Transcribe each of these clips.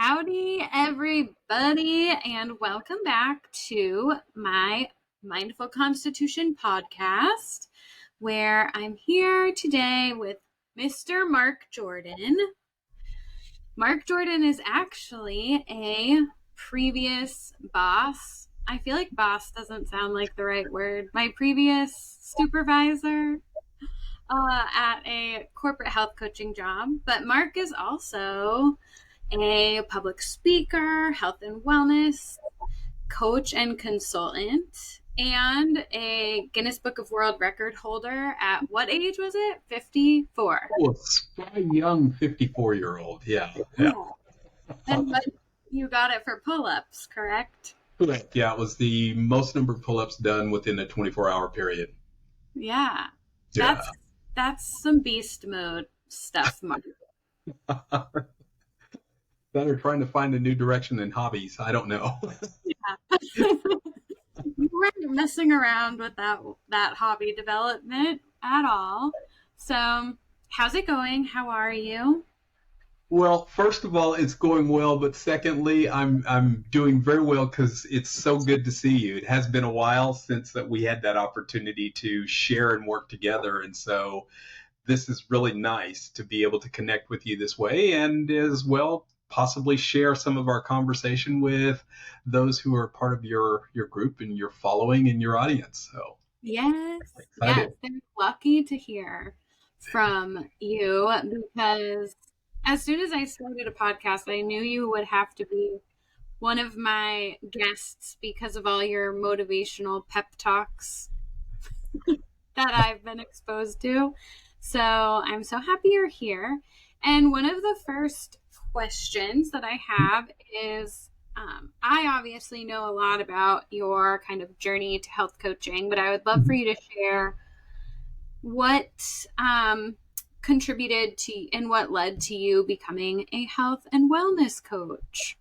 Howdy, everybody, and welcome back to my Mindful Constitution podcast, where I'm here today with Mr. Mark Jordan. Mark Jordan is actually a previous boss. I feel like boss doesn't sound like the right word. My previous supervisor at a corporate health coaching job. But Mark is also a public speaker, health and wellness coach and consultant, and a Guinness Book of World Record holder at what age was it? 54. Oh, a young 54-year-old. Yeah. And you got it for pull-ups, correct? Correct. Yeah, it was the most number of pull-ups done within a 24-hour period. Yeah. Yeah. That's some beast mode stuff, Mark. Better trying to find a new direction in hobbies. I don't know. Yeah. You weren't messing around with that hobby development at all. So, how's it going? How are you? Well, first of all, it's going well, but secondly, I'm doing very well because it's so good to see you. It has been a while since that we had that opportunity to share and work together, and so this is really nice to be able to connect with you this way, and as well possibly share some of our conversation with those who are part of your group and your following and your audience. So Yes, excited. they're lucky to hear from you because as soon as I started a podcast, I knew you would have to be one of my guests because of all your motivational pep talks that I've been exposed to. So I'm so happy you're here. And one of the first questions that I have is I obviously know a lot about your kind of journey to health coaching, but I would love for you to share what contributed to and what led to you becoming a health and wellness coach.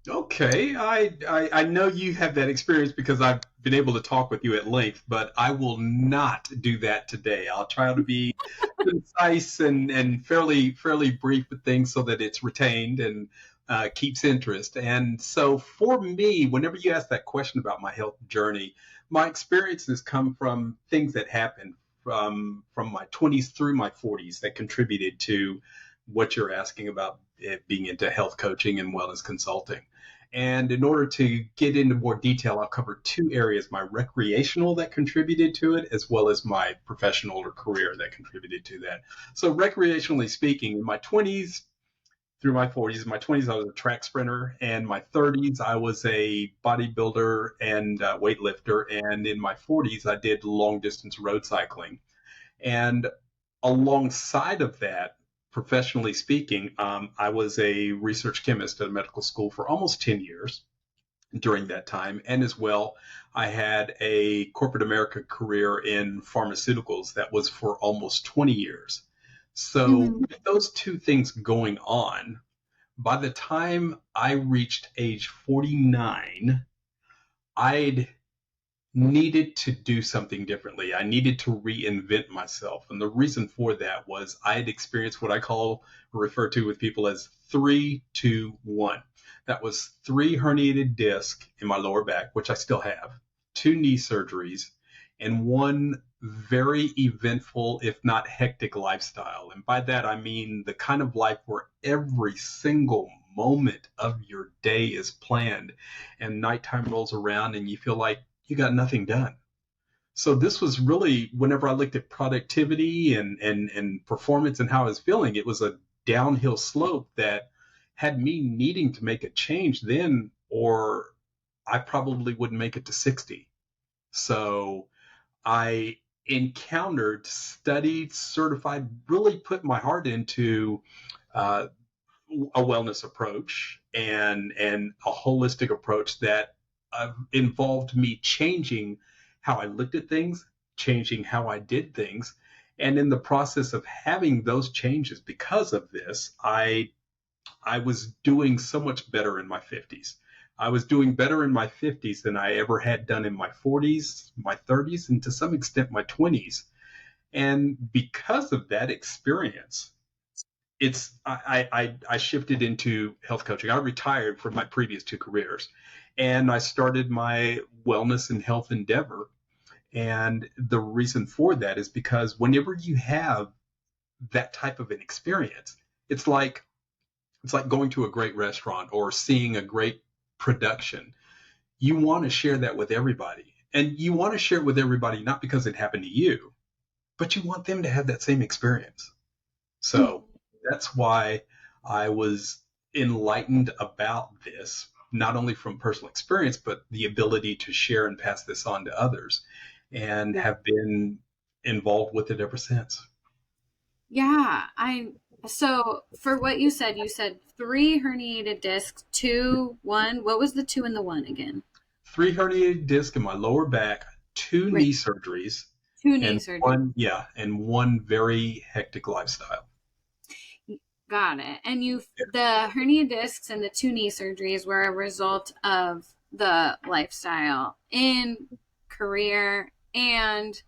Okay, I know you have that experience because I've been able to talk with you at length, but I will not do that today. I'll try to be concise and fairly brief with things so that it's retained and keeps interest. And so for me, whenever you ask that question about my health journey, my experiences come from things that happened from my 20s through my 40s that contributed to what you're asking about it being into health coaching and wellness consulting. And in order to get into more detail, I'll cover two areas, my recreational that contributed to it, as well as my professional or career that contributed to that. So recreationally speaking, in my 20s through my 40s, in my 20s, I was a track sprinter. And my 30s, I was a bodybuilder and weightlifter. And in my 40s, I did long distance road cycling. And alongside of that, professionally speaking, I was a research chemist at a medical school for almost 10 years during that time. And as well, I had a corporate America career in pharmaceuticals that was for almost 20 years. So with those two things going on, by the time I reached age 49, I'd needed to do something differently. I needed to reinvent myself. And the reason for that was I had experienced what I call, refer to with people as 3-2-1. That was 3 herniated discs in my lower back, which I still have, 2 knee surgeries, and 1 very eventful, if not hectic lifestyle. And by that, I mean the kind of life where every single moment of your day is planned and nighttime rolls around and you feel like you got nothing done. So this was really, whenever I looked at productivity and performance and how I was feeling, it was a downhill slope that had me needing to make a change then, or I probably wouldn't make it to 60. So I encountered, studied, certified, really put my heart into a wellness approach and a holistic approach that involved me changing how I looked at things, changing how I did things. And in the process of having those changes because of this, I was doing so much better in my 50s. I was doing better in my 50s than I ever had done in my 40s, my 30s, and to some extent my 20s. And because of that experience, I shifted into health coaching. I retired from my previous two careers, and I started my wellness and health endeavor. And the reason for that is because whenever you have that type of an experience, it's like it's like going to a great restaurant or seeing a great production. You want to share that with everybody, and you want to share it with everybody not because it happened to you, but you want them to have that same experience. So that's why I was enlightened about this, not only from personal experience, but the ability to share and pass this on to others, and Yeah. have been involved with it ever since. Yeah, so for what you said three herniated discs, two, one. What was the two and the one again? Three herniated discs in my lower back, two Right. knee surgeries, Two knee and surgery. one very hectic lifestyle. Got it. And the hernia discs and the two knee surgeries were a result of the lifestyle in career and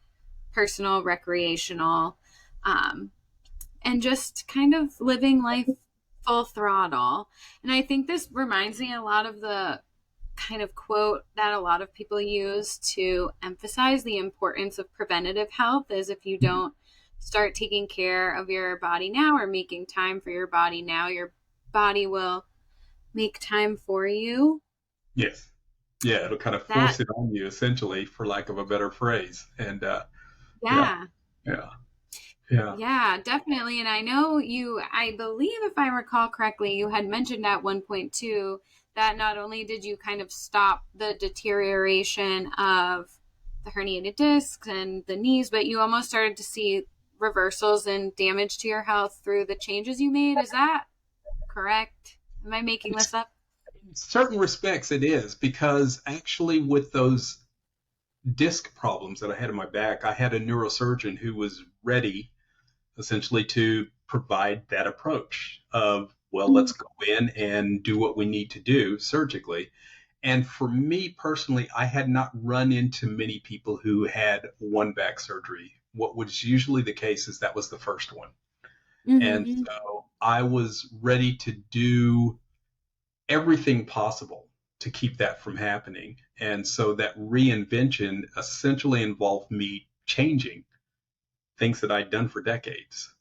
personal, recreational, um, and just kind of living life full throttle. And I think this reminds me a lot of the kind of quote that a lot of people use to emphasize the importance of preventative health is if you don't start taking care of your body now or making time for your body now, your body will make time for you. Yes. Yeah, it'll kind of That, force it on you, essentially, for lack of a better phrase. And yeah, yeah, yeah, yeah. yeah, definitely. And I know I believe if I recall correctly, you had mentioned at one point too that not only did you kind of stop the deterioration of the herniated discs and the knees, but you almost started to see reversals and damage to your health through the changes you made. Is that correct? Am I making this up? In certain respects, it is because actually, with those disc problems that I had in my back, I had a neurosurgeon who was ready, essentially, to provide that approach of, well, let's go in and do what we need to do surgically. And for me personally, I had not run into many people who had one back surgery. What was usually the case is that was the first one. And Mm-hmm. so I was ready to do everything possible to keep that from happening. And so that reinvention essentially involved me changing things that I'd done for decades.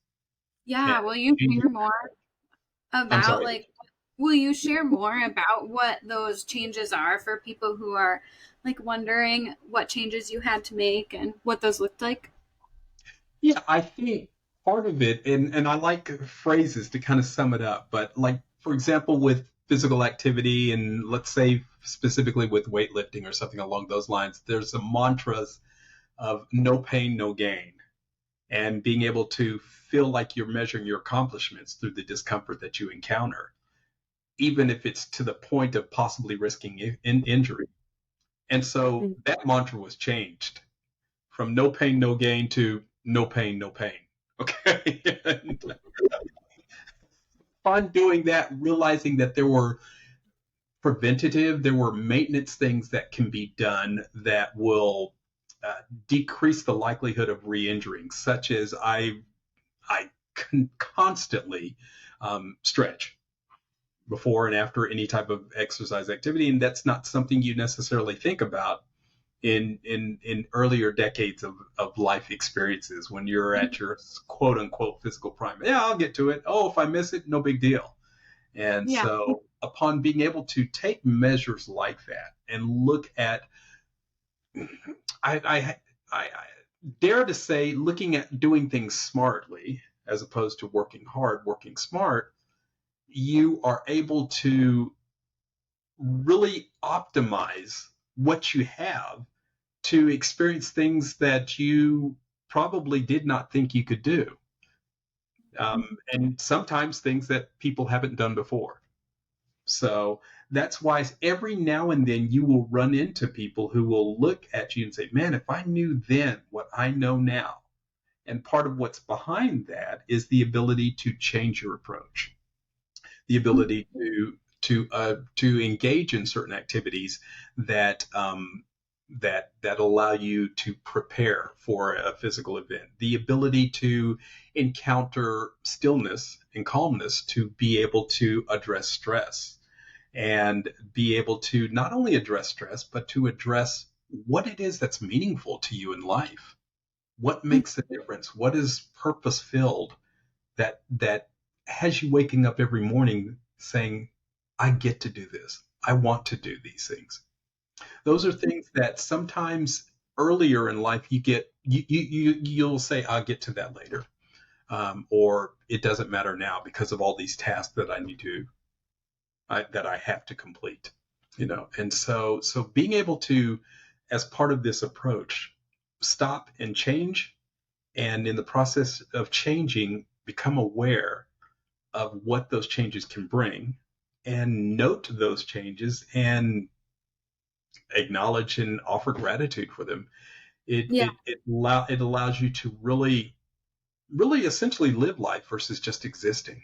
And Yeah. Will you changing, share more I'm about sorry. like will you share more about what those changes are for people who are like wondering what changes you had to make and what those looked like? Yeah, I think part of it, and I like phrases to kind of sum it up, but like, for example, with physical activity, and let's say specifically with weightlifting or something along those lines, there's a mantras of no pain, no gain, and being able to feel like you're measuring your accomplishments through the discomfort that you encounter, even if it's to the point of possibly risking injury. And so that mantra was changed from no pain, no gain to no pain, no pain. Okay. And upon doing that, realizing that there were maintenance things that can be done that will decrease the likelihood of re-injuring, such as I constantly stretch before and after any type of exercise activity, and that's not something you necessarily think about in earlier decades of life experiences when you're at your quote unquote physical prime. Yeah, I'll get to it. Oh, if I miss it, no big deal. And Yeah. so upon being able to take measures like that and look at, I dare to say, looking at doing things smartly as opposed to working hard, working smart, you are able to really optimize what you have to experience things that you probably did not think you could do. And sometimes things that people haven't done before. So that's why every now and then you will run into people who will look at you and say, man, if I knew then what I know now. And part of what's behind that is the ability to change your approach, the ability to engage in certain activities that that allow you to prepare for a physical event, the ability to encounter stillness and calmness, to be able to address stress and be able to not only address stress, but to address what it is that's meaningful to you in life. What makes a difference? What is purpose filled that has you waking up every morning saying, I get to do this. I want to do these things. Those are things that sometimes earlier in life you'll say, I'll get to that later. Or it doesn't matter now because of all these tasks that that I have to complete, and so being able to, as part of this approach, stop and change, and in the process of changing, become aware of what those changes can bring, and note those changes and acknowledge and offer gratitude for them. Yeah. It allows you to really essentially live life versus just existing.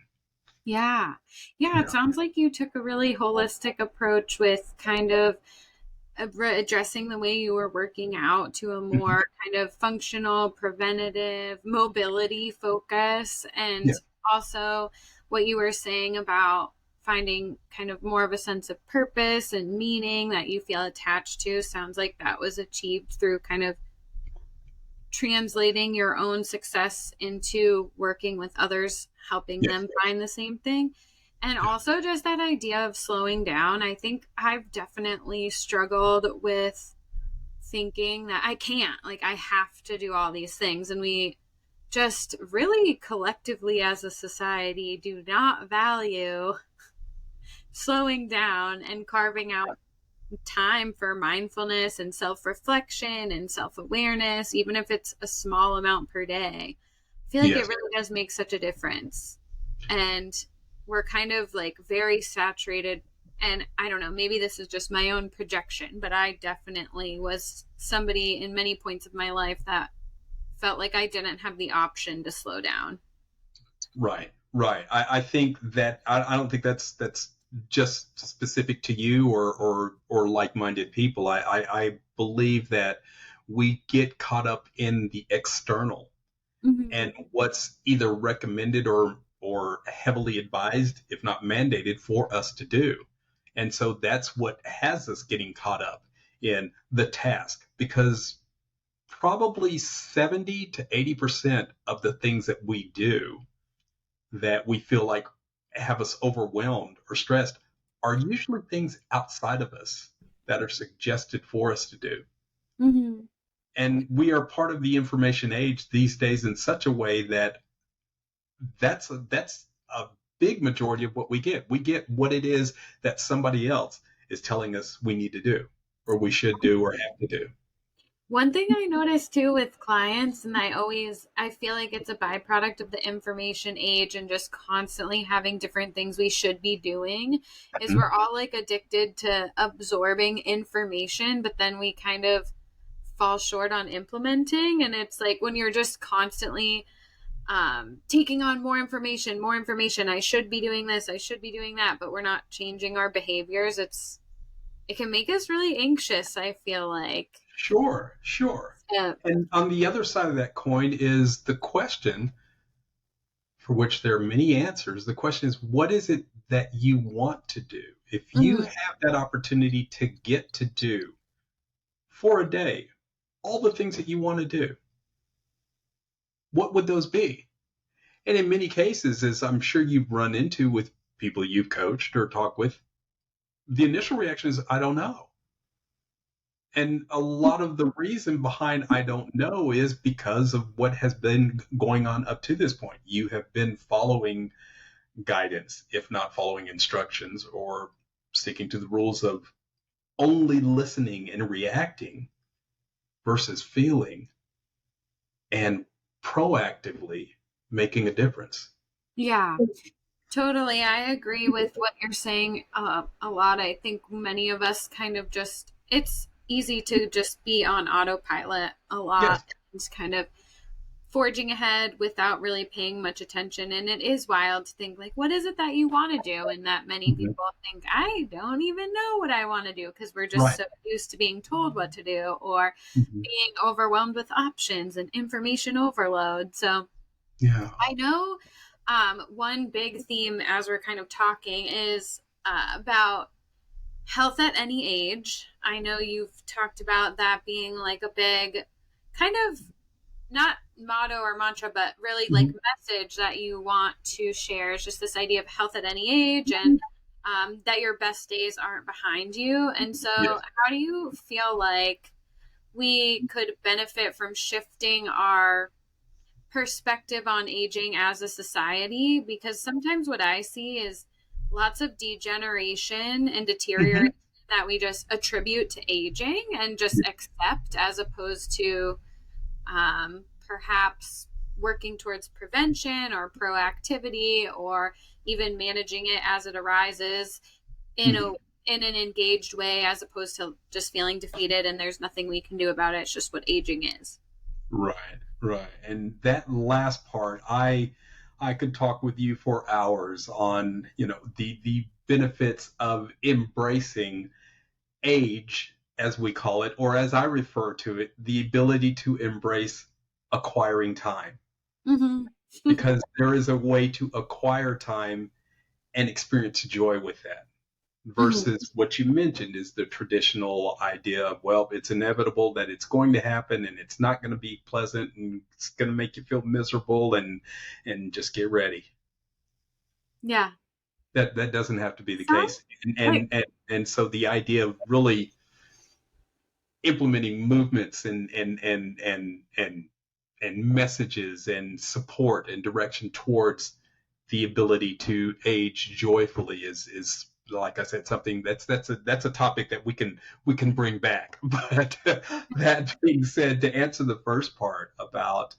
Yeah. Yeah. It Yeah. sounds like you took a really holistic approach with kind of addressing the way you were working out to a Mhm. more kind of functional, preventative, mobility focus. And Yeah. also what you were saying about finding kind of more of a sense of purpose and meaning that you feel attached to sounds like that was achieved through kind of translating your own success into working with others, helping Yes. them find the same thing. And Yeah. also just that idea of slowing down. I think I've definitely struggled with thinking that I can't, like, I have to do all these things. And we just really collectively as a society do not value slowing down and carving out time for mindfulness and self reflection and self awareness, even if it's a small amount per day. I feel like it Yes. really does make such a difference. And we're kind of like very saturated. And I don't know, maybe this is just my own projection, but I definitely was somebody in many points of my life that felt like I didn't have the option to slow down. Right, right. I think that I don't think that's just specific to you or like-minded people. I believe that we get caught up in the external Mm-hmm. and what's either recommended or heavily advised, if not mandated, for us to do. And so that's what has us getting caught up in the task, because probably 70 to 80% of the things that we do that we feel like have us overwhelmed or stressed are usually things outside of us that are suggested for us to do. Mm-hmm. And we are part of the information age these days in such a way that that's a big majority of what we get. We get what it is that somebody else is telling us we need to do or we should do or have to do. One thing I notice too with clients, and I feel like it's a byproduct of the information age and just constantly having different things we should be doing, is Mhm. we're all like addicted to absorbing information, but then we kind of fall short on implementing. And it's like when you're just constantly taking on more information, I should be doing this, I should be doing that, but we're not changing our behaviors. It can make us really anxious, I feel like. Sure, sure. Uh, And on the other side of that coin is the question, for which there are many answers. The question is, what is it that you want to do? If you mhm. have that opportunity to get to do for a day all the things that you want to do, what would those be? And in many cases, as I'm sure you've run into with people you've coached or talked with, the initial reaction is, I don't know. And a lot of the reason behind I don't know is because of what has been going on up to this point. You have been following guidance, if not following instructions, or sticking to the rules of only listening and reacting versus feeling and proactively making a difference. Yeah, totally. I agree with what you're saying a lot. I think many of us kind of just, it's easy to just be on autopilot a Yes. lot and kind of forging ahead without really paying much attention. And it is wild to think, like, what is it that you want to do? And that many Mhm. people think, I don't even know what I want to do, because we're just Right. so used to being told what to do, or Mhm. being overwhelmed with options and information overload. So Yeah. I know one big theme as we're kind of talking is about health at any age. I know you've talked about that being like a big kind of, not motto or mantra, but really like Mhm. message that you want to share, is just this idea of health at any age, and that your best days aren't behind you. And so, Yes. how do you feel like we could benefit from shifting our perspective on aging as a society? Because sometimes what I see is lots of degeneration and Mhm. deterioration that we just attribute to aging and just accept, as opposed to perhaps working towards prevention or proactivity, or even managing it as it arises in a Mhm. in an engaged way, as opposed to just feeling defeated and there's nothing we can do about it. It's just what aging is. Right, right. And that last part, I could talk with you for hours on, the benefits of embracing age, as we call it, or as I refer to it, the ability to embrace acquiring time. Mm-hmm. Because there is a way to acquire time and experience joy with that, Mm-hmm. versus what you mentioned is the traditional idea of, well, it's inevitable that it's going to happen and it's not going to be pleasant and it's going to make you feel miserable, and just get ready. Yeah. That doesn't have to be the Sounds case. And right. so the idea of really implementing movements and messages and support and direction towards the ability to age joyfully is, like I said, something that's a topic that we can bring back. But that being said, to answer the first part about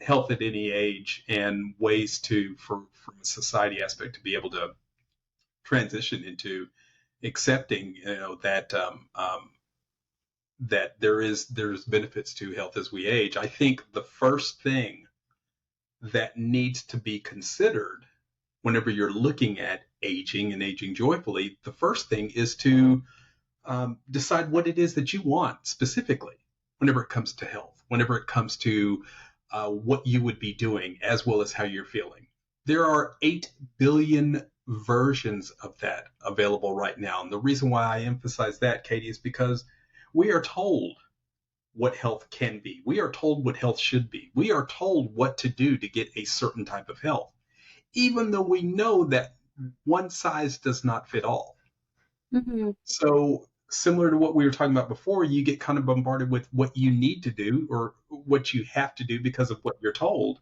health at any age and ways to, from a society aspect, to be able to transition into accepting that there's benefits to health as we age. I think the first thing that needs to be considered whenever you're looking at aging and aging joyfully, the first thing is to decide what it is that you want specifically whenever it comes to health, whenever it comes to what you would be doing, as well as how you're feeling. There are 8 billion versions of that available right now. And the reason why I emphasize that, Katie, is because we are told what health can be. We are told what health should be. We are told what to do to get a certain type of health, even though we know that one size does not fit all. Mm-hmm. So, similar to what we were talking about before, you get kind of bombarded with what you need to do or what you have to do because of what you're told,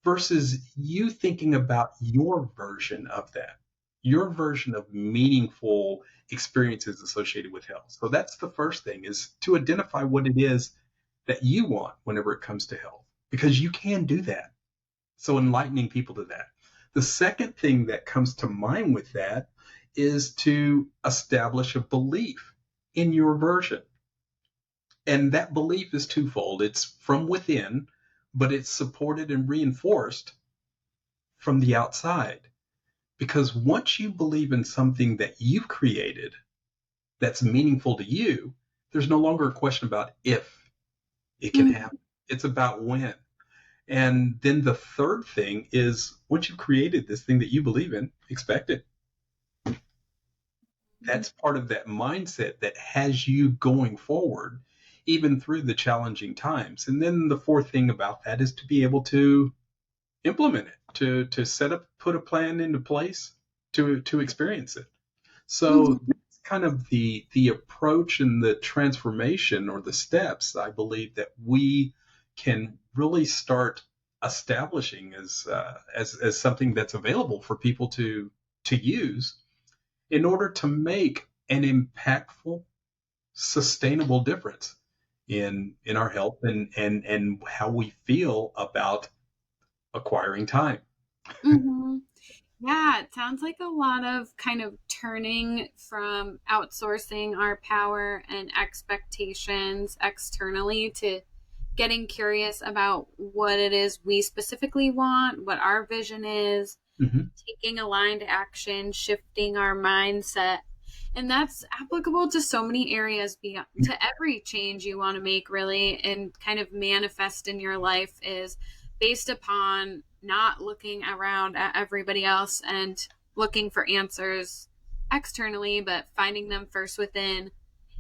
versus you thinking about your version of that, your version of meaningful experiences associated with health. So that's the first thing, is to identify what it is that you want whenever it comes to health, because you can do that. So enlightening people to that. The second thing that comes to mind with that is to establish a belief in your version. And that belief is twofold. It's from within, but it's supported and reinforced from the outside. Because once you believe in something that you've created that's meaningful to you, there's no longer a question about if it can Mm-hmm. happen. It's about when. And then the third thing is, once you've created this thing that you believe in, expect it. That's part of that mindset that has you going forward, even through the challenging times. And then the fourth thing about that is to be able to implement it, to set up, put a plan into place to experience it. So Mm-hmm. that's kind of the approach and the transformation, or the steps, I believe, that we can really start establishing as something that's available for people to use in order to make an impactful, sustainable difference in our health and how we feel about acquiring time. Mm-hmm. Yeah, it sounds like a lot of kind of turning from outsourcing our power and expectations externally to getting curious about what it is we specifically want, what our vision is, Hmm. taking aligned action, shifting our mindset. And that's applicable to so many areas, beyond to every change you want to make, really, and kind of manifest in your life is based upon not looking around at everybody else and looking for answers externally, but finding them first within,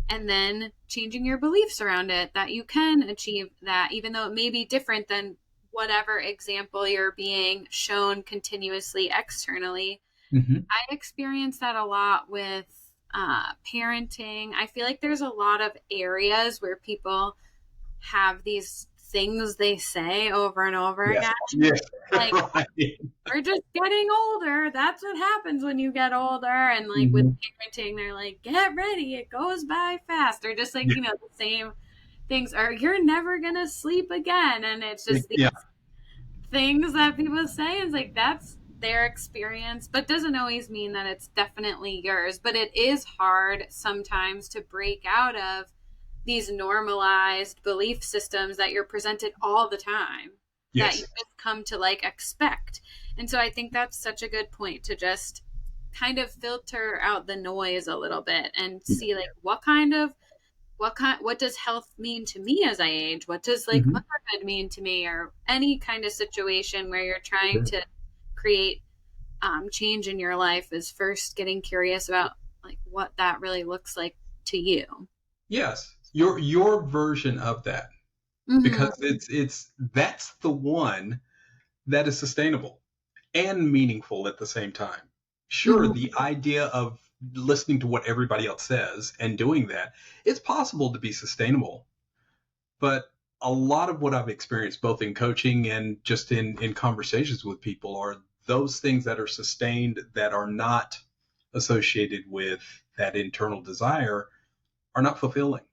and then changing your beliefs around it, that you can achieve that, even though it may be different than whatever example you're being shown continuously externally. Hmm. I experience that a lot with parenting. I feel like there's a lot of areas where people have these things they say over and over Yes. again. Yes. Like, Right. we're just getting older. That's what happens when you get older. And like with Hmm. parenting, they're like, get ready, it goes by fast. Or just like, Yeah. the same things are, you're never gonna sleep again. And it's just Yeah. these things that people say. It's like that's their experience, but doesn't always mean that it's definitely yours. But it is hard sometimes to break out of these normalized belief systems that you're presented all the time, that you Yes. just come to like expect. And so I think that's such a good point, to just kind of filter out the noise a little bit and see like what does health mean to me as I age? What does like Hmm. motherhood mean to me? Or any kind of situation where you're trying to create change in your life, is first getting curious about like what that really looks like to you. Yes. Your version of that, Mm-hmm. because it's that's the one that is sustainable and meaningful at the same time. Sure, Mm-hmm. the idea of listening to what everybody else says and doing that, it's possible to be sustainable. But a lot of what I've experienced, both in coaching and just in conversations with people, are those things that are sustained that are not associated with that internal desire are not fulfilling.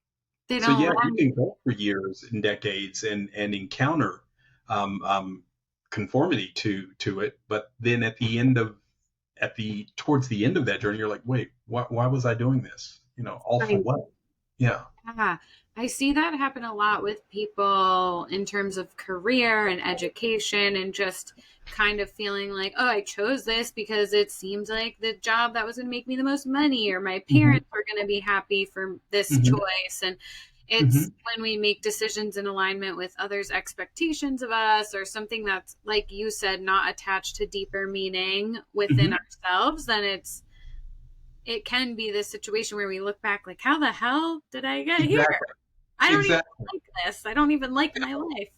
They So don't yeah, you land. can go for years and decades and encounter um, um, conformity to it, but then at the towards the end of that journey, you're like, wait, why was I doing this? All for Right. what? Yeah. Yeah, I see that happen a lot with people in terms of career and education, and just kind of feeling like, oh, I chose this because it seems like the job that was going to make me the most money, or my Hmm. parents were going to be happy for this Hmm. choice. And it's Hmm. when we make decisions in alignment with others' expectations of us, or something that's, like you said, not attached to deeper meaning within Hmm. ourselves, then it can be this situation where we look back like, how the hell did I get here? Exactly. I don't even Exactly. like this. I don't even like my life.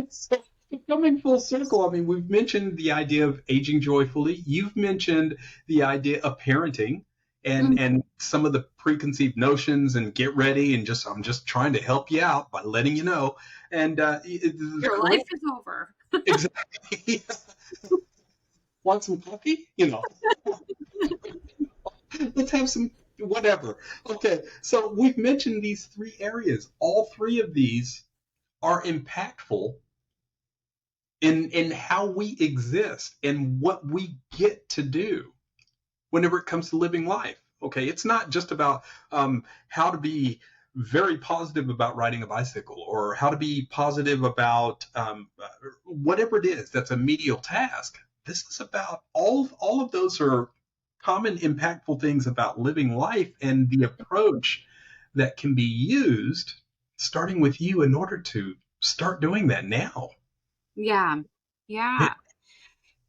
So coming full circle, I mean, we've mentioned the idea of aging joyfully. You've mentioned the idea of parenting and some of the preconceived notions and get ready and just I'm just trying to help you out by letting you know. And the Your life correct is over. exactly. Want some coffee? Let's have some whatever. Okay, so we've mentioned these three areas. All three of these are impactful in how we exist and what we get to do whenever it comes to living life. Okay, it's not just about how to be very positive about riding a bicycle or how to be positive about whatever it is that's a medial task. This is about all of those are common impactful things about living life and the approach that can be used starting with you in order to start doing that now. Yeah. Yeah.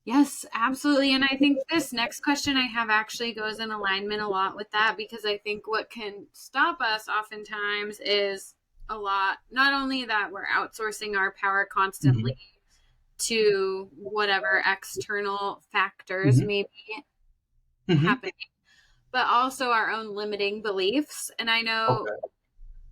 Yes, absolutely. And I think this next question I have actually goes in alignment a lot with that, because I think what can stop us oftentimes is a lot, not only that we're outsourcing our power constantly Mhm. to whatever external factors Mhm. may be Mhm. happening, but also our own limiting beliefs. And I know,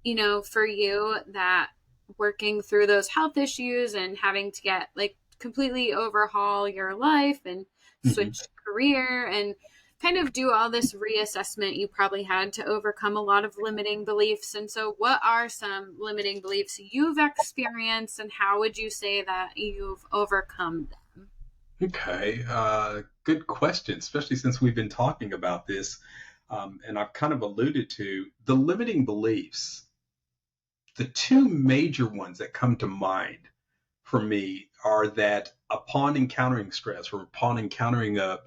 Okay. for you, that working through those health issues and having to get like completely overhaul your life and Mhm. switch career and kind of do all this reassessment, you probably had to overcome a lot of limiting beliefs. And so what are some limiting beliefs you've experienced, and how would you say that you've overcome them? Okay. Good question, especially since we've been talking about this. And I've kind of alluded to the limiting beliefs. The two major ones that come to mind for me are that upon encountering stress or upon encountering a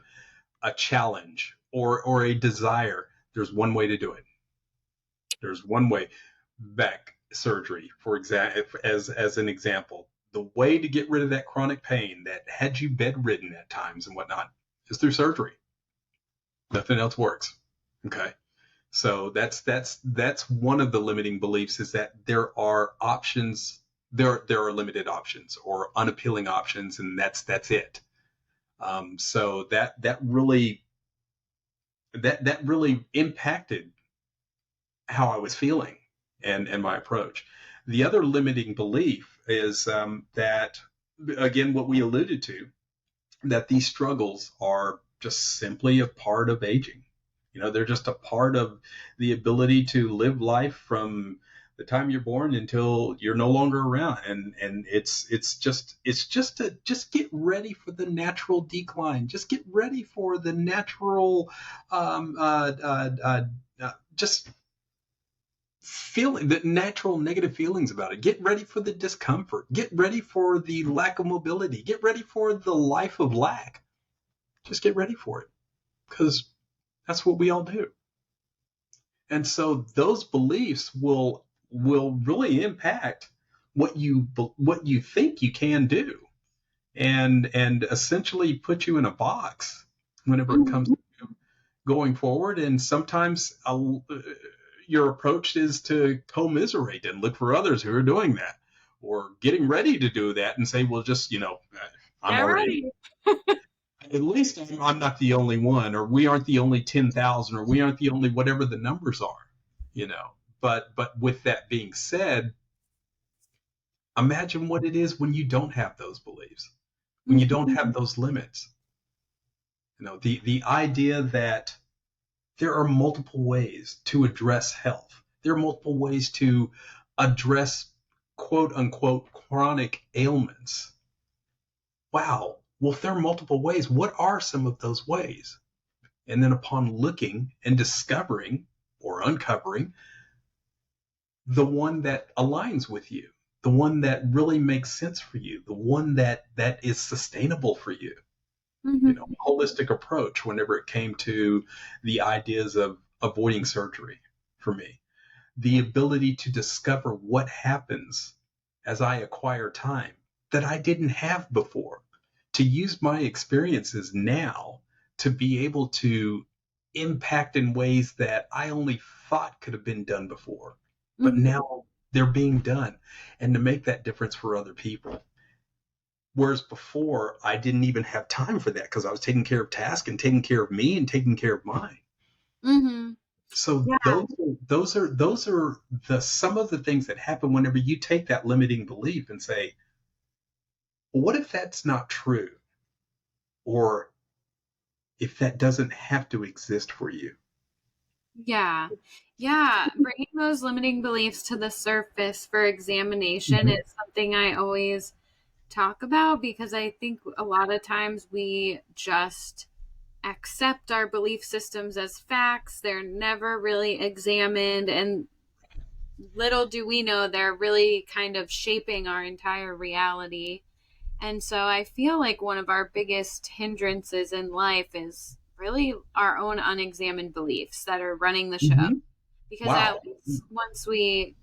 challenge or a desire, there's one way to do it. There's one way. Back surgery, for example, as an example, the way to get rid of that chronic pain that had you bedridden at times and whatnot is through surgery. Nothing else works. Okay. So that's one of the limiting beliefs, is that there are options, there are limited options or unappealing options, and that's it. So that really impacted how I was feeling and my approach. The other limiting belief is that, again, what we alluded to, that these struggles are just simply a part of aging. They're just a part of the ability to live life from the time you're born until you're no longer around. And it's just to just get ready for the natural decline. Just get ready for the natural just feeling, the natural negative feelings about it. Get ready for the discomfort. Get ready for the lack of mobility. Get ready for the life of lack. Just get ready for it, because that's what we all do. And so those beliefs will really impact what you think you can do, and essentially put you in a box whenever it comes Mhm. to going forward. And sometimes your approach is to commiserate and look for others who are doing that or getting ready to do that and say, well, just, I'm Get already, ready. at least I'm not the only one, or we aren't the only 10,000, or we aren't the only whatever the numbers are, you know. But with that being said, imagine what it is when you don't have those beliefs, when you don't have those limits. The idea that there are multiple ways to address health. There are multiple ways to address quote unquote chronic ailments. Wow. Well, if there are multiple ways, what are some of those ways? And then upon looking and discovering or uncovering the one that aligns with you, the one that really makes sense for you, the one that is sustainable for you, Mhm. holistic approach whenever it came to the ideas of avoiding surgery for me. The ability to discover what happens as I acquire time that I didn't have before, to use my experiences now to be able to impact in ways that I only thought could have been done before, but Mhm. now they're being done, and to make that difference for other people. Whereas before, I didn't even have time for that because I was taking care of tasks and taking care of me and taking care of mine. Mhm. So Yeah. those are the some of the things that happen whenever you take that limiting belief and say, well, what if that's not true? Or if that doesn't have to exist for you? Yeah. Yeah. Bringing those limiting beliefs to the surface for examination Mhm. is something I always talk about, because I think a lot of times we just accept our belief systems as facts. They're never really examined, and little do we know they're really kind of shaping our entire reality. And so I feel like one of our biggest hindrances in life is really our own unexamined beliefs that are running the show. Mhm. Because at Wow. least once we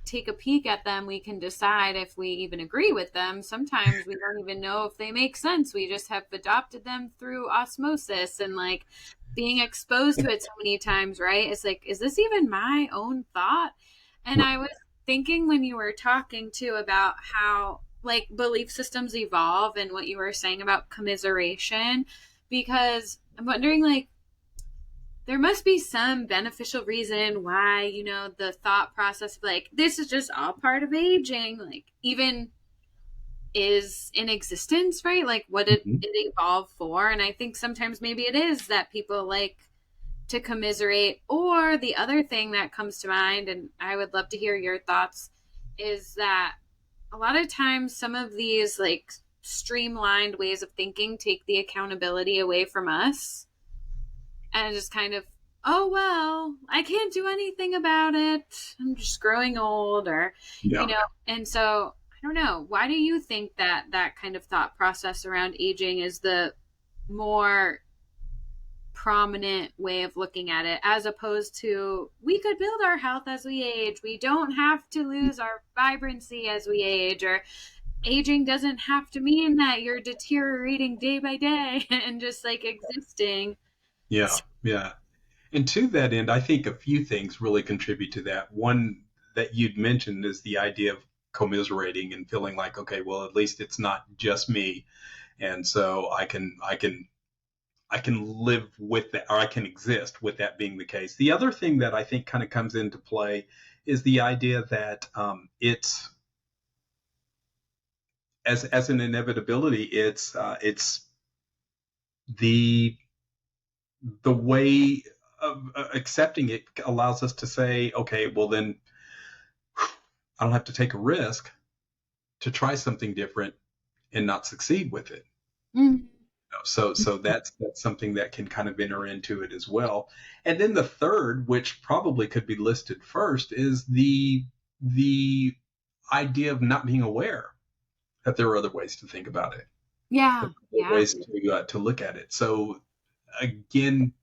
take a peek at them, we can decide if we even agree with them. Sometimes we don't even know if they make sense. We just have adopted them through osmosis and like being exposed to it so many times, right? It's like, is this even my own thought? And I was thinking when you were talking too about how like belief systems evolve and what you were saying about commiseration, because I'm wondering like there must be some beneficial reason why, the thought process of like, this is just all part of aging, like, even is in existence, right? Like, what did Mhm. it evolve for? And I think sometimes maybe it is that people like to commiserate. Or the other thing that comes to mind, and I would love to hear your thoughts, is that a lot of times some of these like streamlined ways of thinking take the accountability away from us and just kind of oh, well, I can't do anything about it. I'm just growing old, or, you Yeah. know, and so I don't know. Why do you think that that kind of thought process around aging is the more prominent way of looking at it, as opposed to we could build our health as we age? We don't have to lose our vibrancy as we age, or aging doesn't have to mean that you're deteriorating day by day and just like existing. Yeah. Yeah. And to that end, I think a few things really contribute to that. One that you'd mentioned is the idea of commiserating and feeling like, okay, well, at least it's not just me, and so I can live with that, or I can exist with that being the case. The other thing that I think kind of comes into play is the idea that it's as an inevitability. It's the the way of accepting it allows us to say, okay, well then I don't have to take a risk to try something different and not succeed with it. Mm. So that's something that can kind of enter into it as well. And then the third, which probably could be listed first, is the idea of not being aware that there are other ways to think about it, Yeah, that there are yeah. ways to look at it. So again,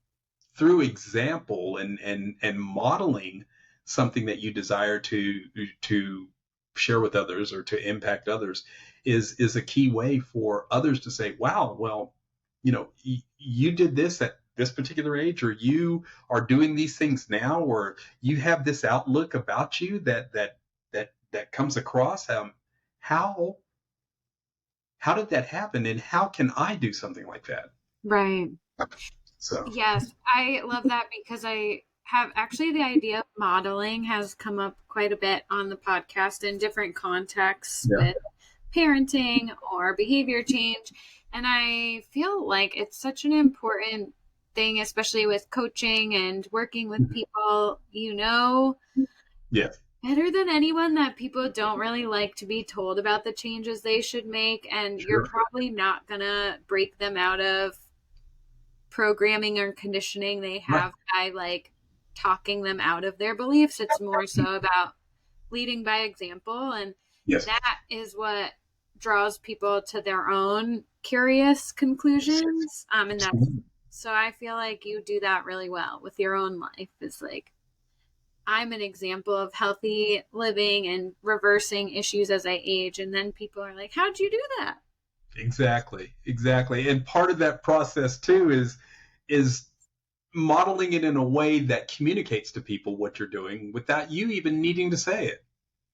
through example and modeling something that you desire to share with others or to impact others is a key way for others to say, wow, well, you did this at this particular age, or you are doing these things now, or you have this outlook about you that comes across. How how did that happen, and how can I do something like that? Right. So Yes, I love that because I have actually the idea of modeling has come up quite a bit on the podcast in different contexts yeah. with parenting or behavior change. And I feel like it's such an important thing, especially with coaching and working with people, Yeah, better than anyone, that people don't really like to be told about the changes they should make. And you're sure. probably not going to break them out of programming or conditioning they Right. have by like talking them out of their beliefs. It's more so about leading by example. And Yes. that is what draws people to their own curious conclusions. And that's so I feel like you do that really well with your own life. It's like, I'm an example of healthy living and reversing issues as I age. And then people are like, how'd you do that? Exactly, exactly. And part of that process too is modeling it in a way that communicates to people what you're doing without you even needing to say it.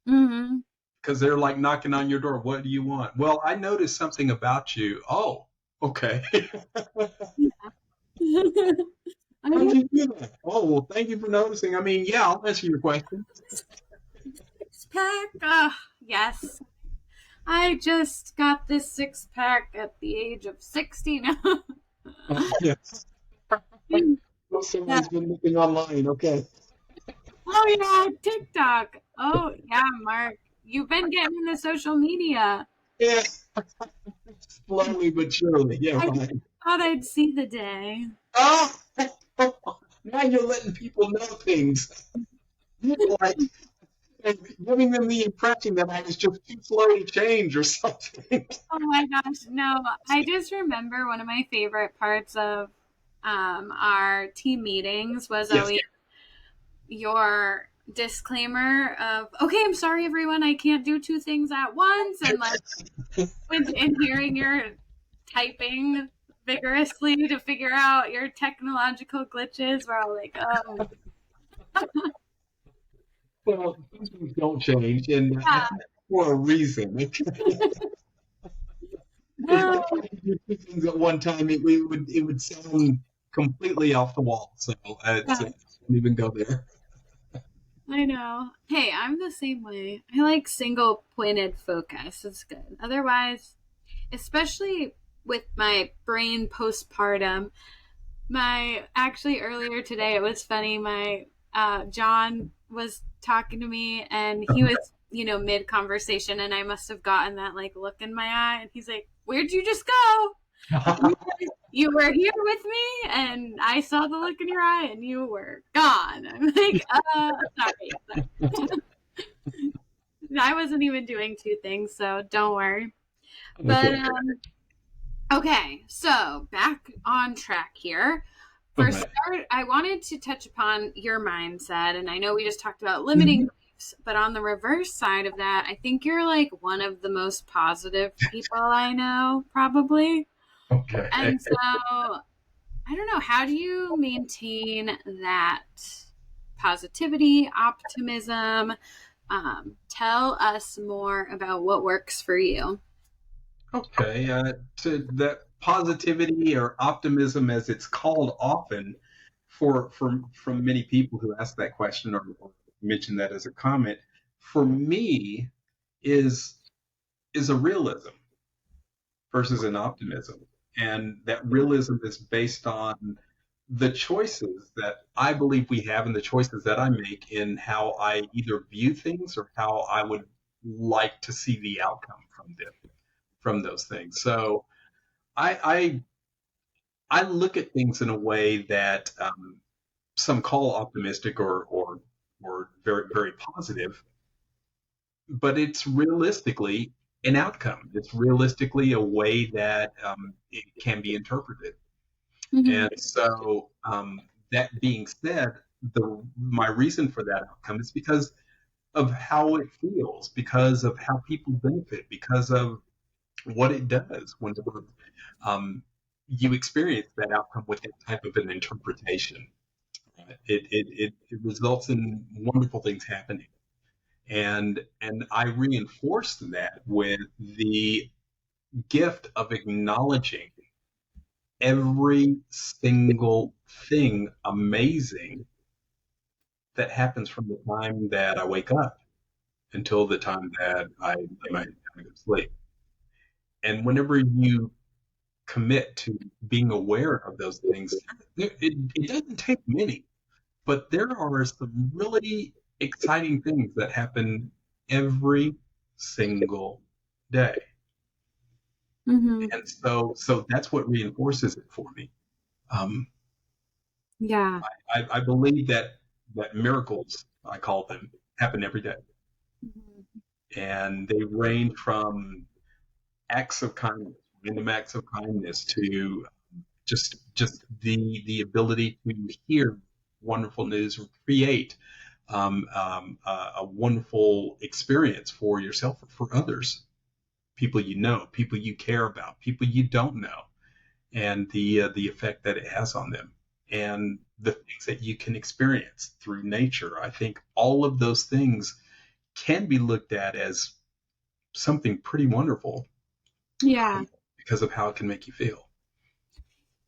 Mm-hmm. Because they're like knocking on your door. What do you want? Well, I noticed something about you. Oh, okay. I How know. did you do that? Oh, well, thank you for noticing. I mean, yeah, I'll answer your question. Six pack. Oh, yes. I just got this six pack at the age of 60 now. Yes. Well, Yeah. someone's been looking online. Okay. Oh, yeah. TikTok. Oh, yeah, Mark. You've been getting into social media. Yeah. Slowly but surely. Yeah, I right. thought I'd see the day. Oh, now you're letting people know things. You're like giving them the impression that I was just too slow to change or something. Oh my gosh, no. I just remember one of my favorite parts of our team meetings was Yes. always your disclaimer of, okay, I'm sorry everyone, I can't do two things at once, and like and hearing your typing vigorously to figure out your technological glitches, we're all like, oh Well, things don't change, and I yeah. think for a reason. If we Oh, tried to do two things at one time, it would sound completely off the wall. So yeah, don't even go there. I know. Hey, I'm the same way. I like single pointed focus. It's good. Otherwise, especially with my brain postpartum, my actually earlier today it was funny. My John was talking to me and he was, mid conversation, and I must have gotten that like look in my eye, and he's like, "Where'd you just go?" You were here with me, and I saw the look in your eye, and you were gone. I'm like, sorry. I wasn't even doing two things, so don't worry. That's But okay. okay, so back on track here. For Okay. start, I wanted to touch upon your mindset, and I know we just talked about limiting Mhm. beliefs, but on the reverse side of that, I think you're like one of the most positive people I know, probably. Okay. And so I don't know, how do you maintain that positivity, optimism? Tell us more about what works for you. Okay. To that positivity or optimism, as it's called often, from many people who ask that question or mention that as a comment, for me is is a realism versus an optimism, and that realism is based on the choices that I believe we have and the choices that I make in how I either view things or how I would like to see the outcome from those things. So I I look at things in a way that some call optimistic or very positive, but it's realistically an outcome. It's realistically a way that it can be interpreted. Mm-hmm. And so, that being said, my reason for that outcome is because of how it feels, because of how people benefit, because of what it does whenever you experience that outcome with that type of an interpretation. It results in wonderful things happening, and I reinforce that with the gift of acknowledging every single thing amazing that happens from the time that I wake up until the time that I lay my head down and go to sleep. And whenever you commit to being aware of those things, it doesn't take many, but there are some really exciting things that happen every single day. Mm-hmm. And so that's what reinforces it for me. Um, Yeah. I believe that miracles, I call them, happen every day, Mhm. and they range from acts of kindness, random acts of kindness, to just the ability to hear wonderful news or create a wonderful experience for yourself or for others, people you know, people you care about, people you don't know, and the effect that it has on them, and the things that you can experience through nature. I think all of those things can be looked at as something pretty wonderful, Yeah. because of how it can make you feel.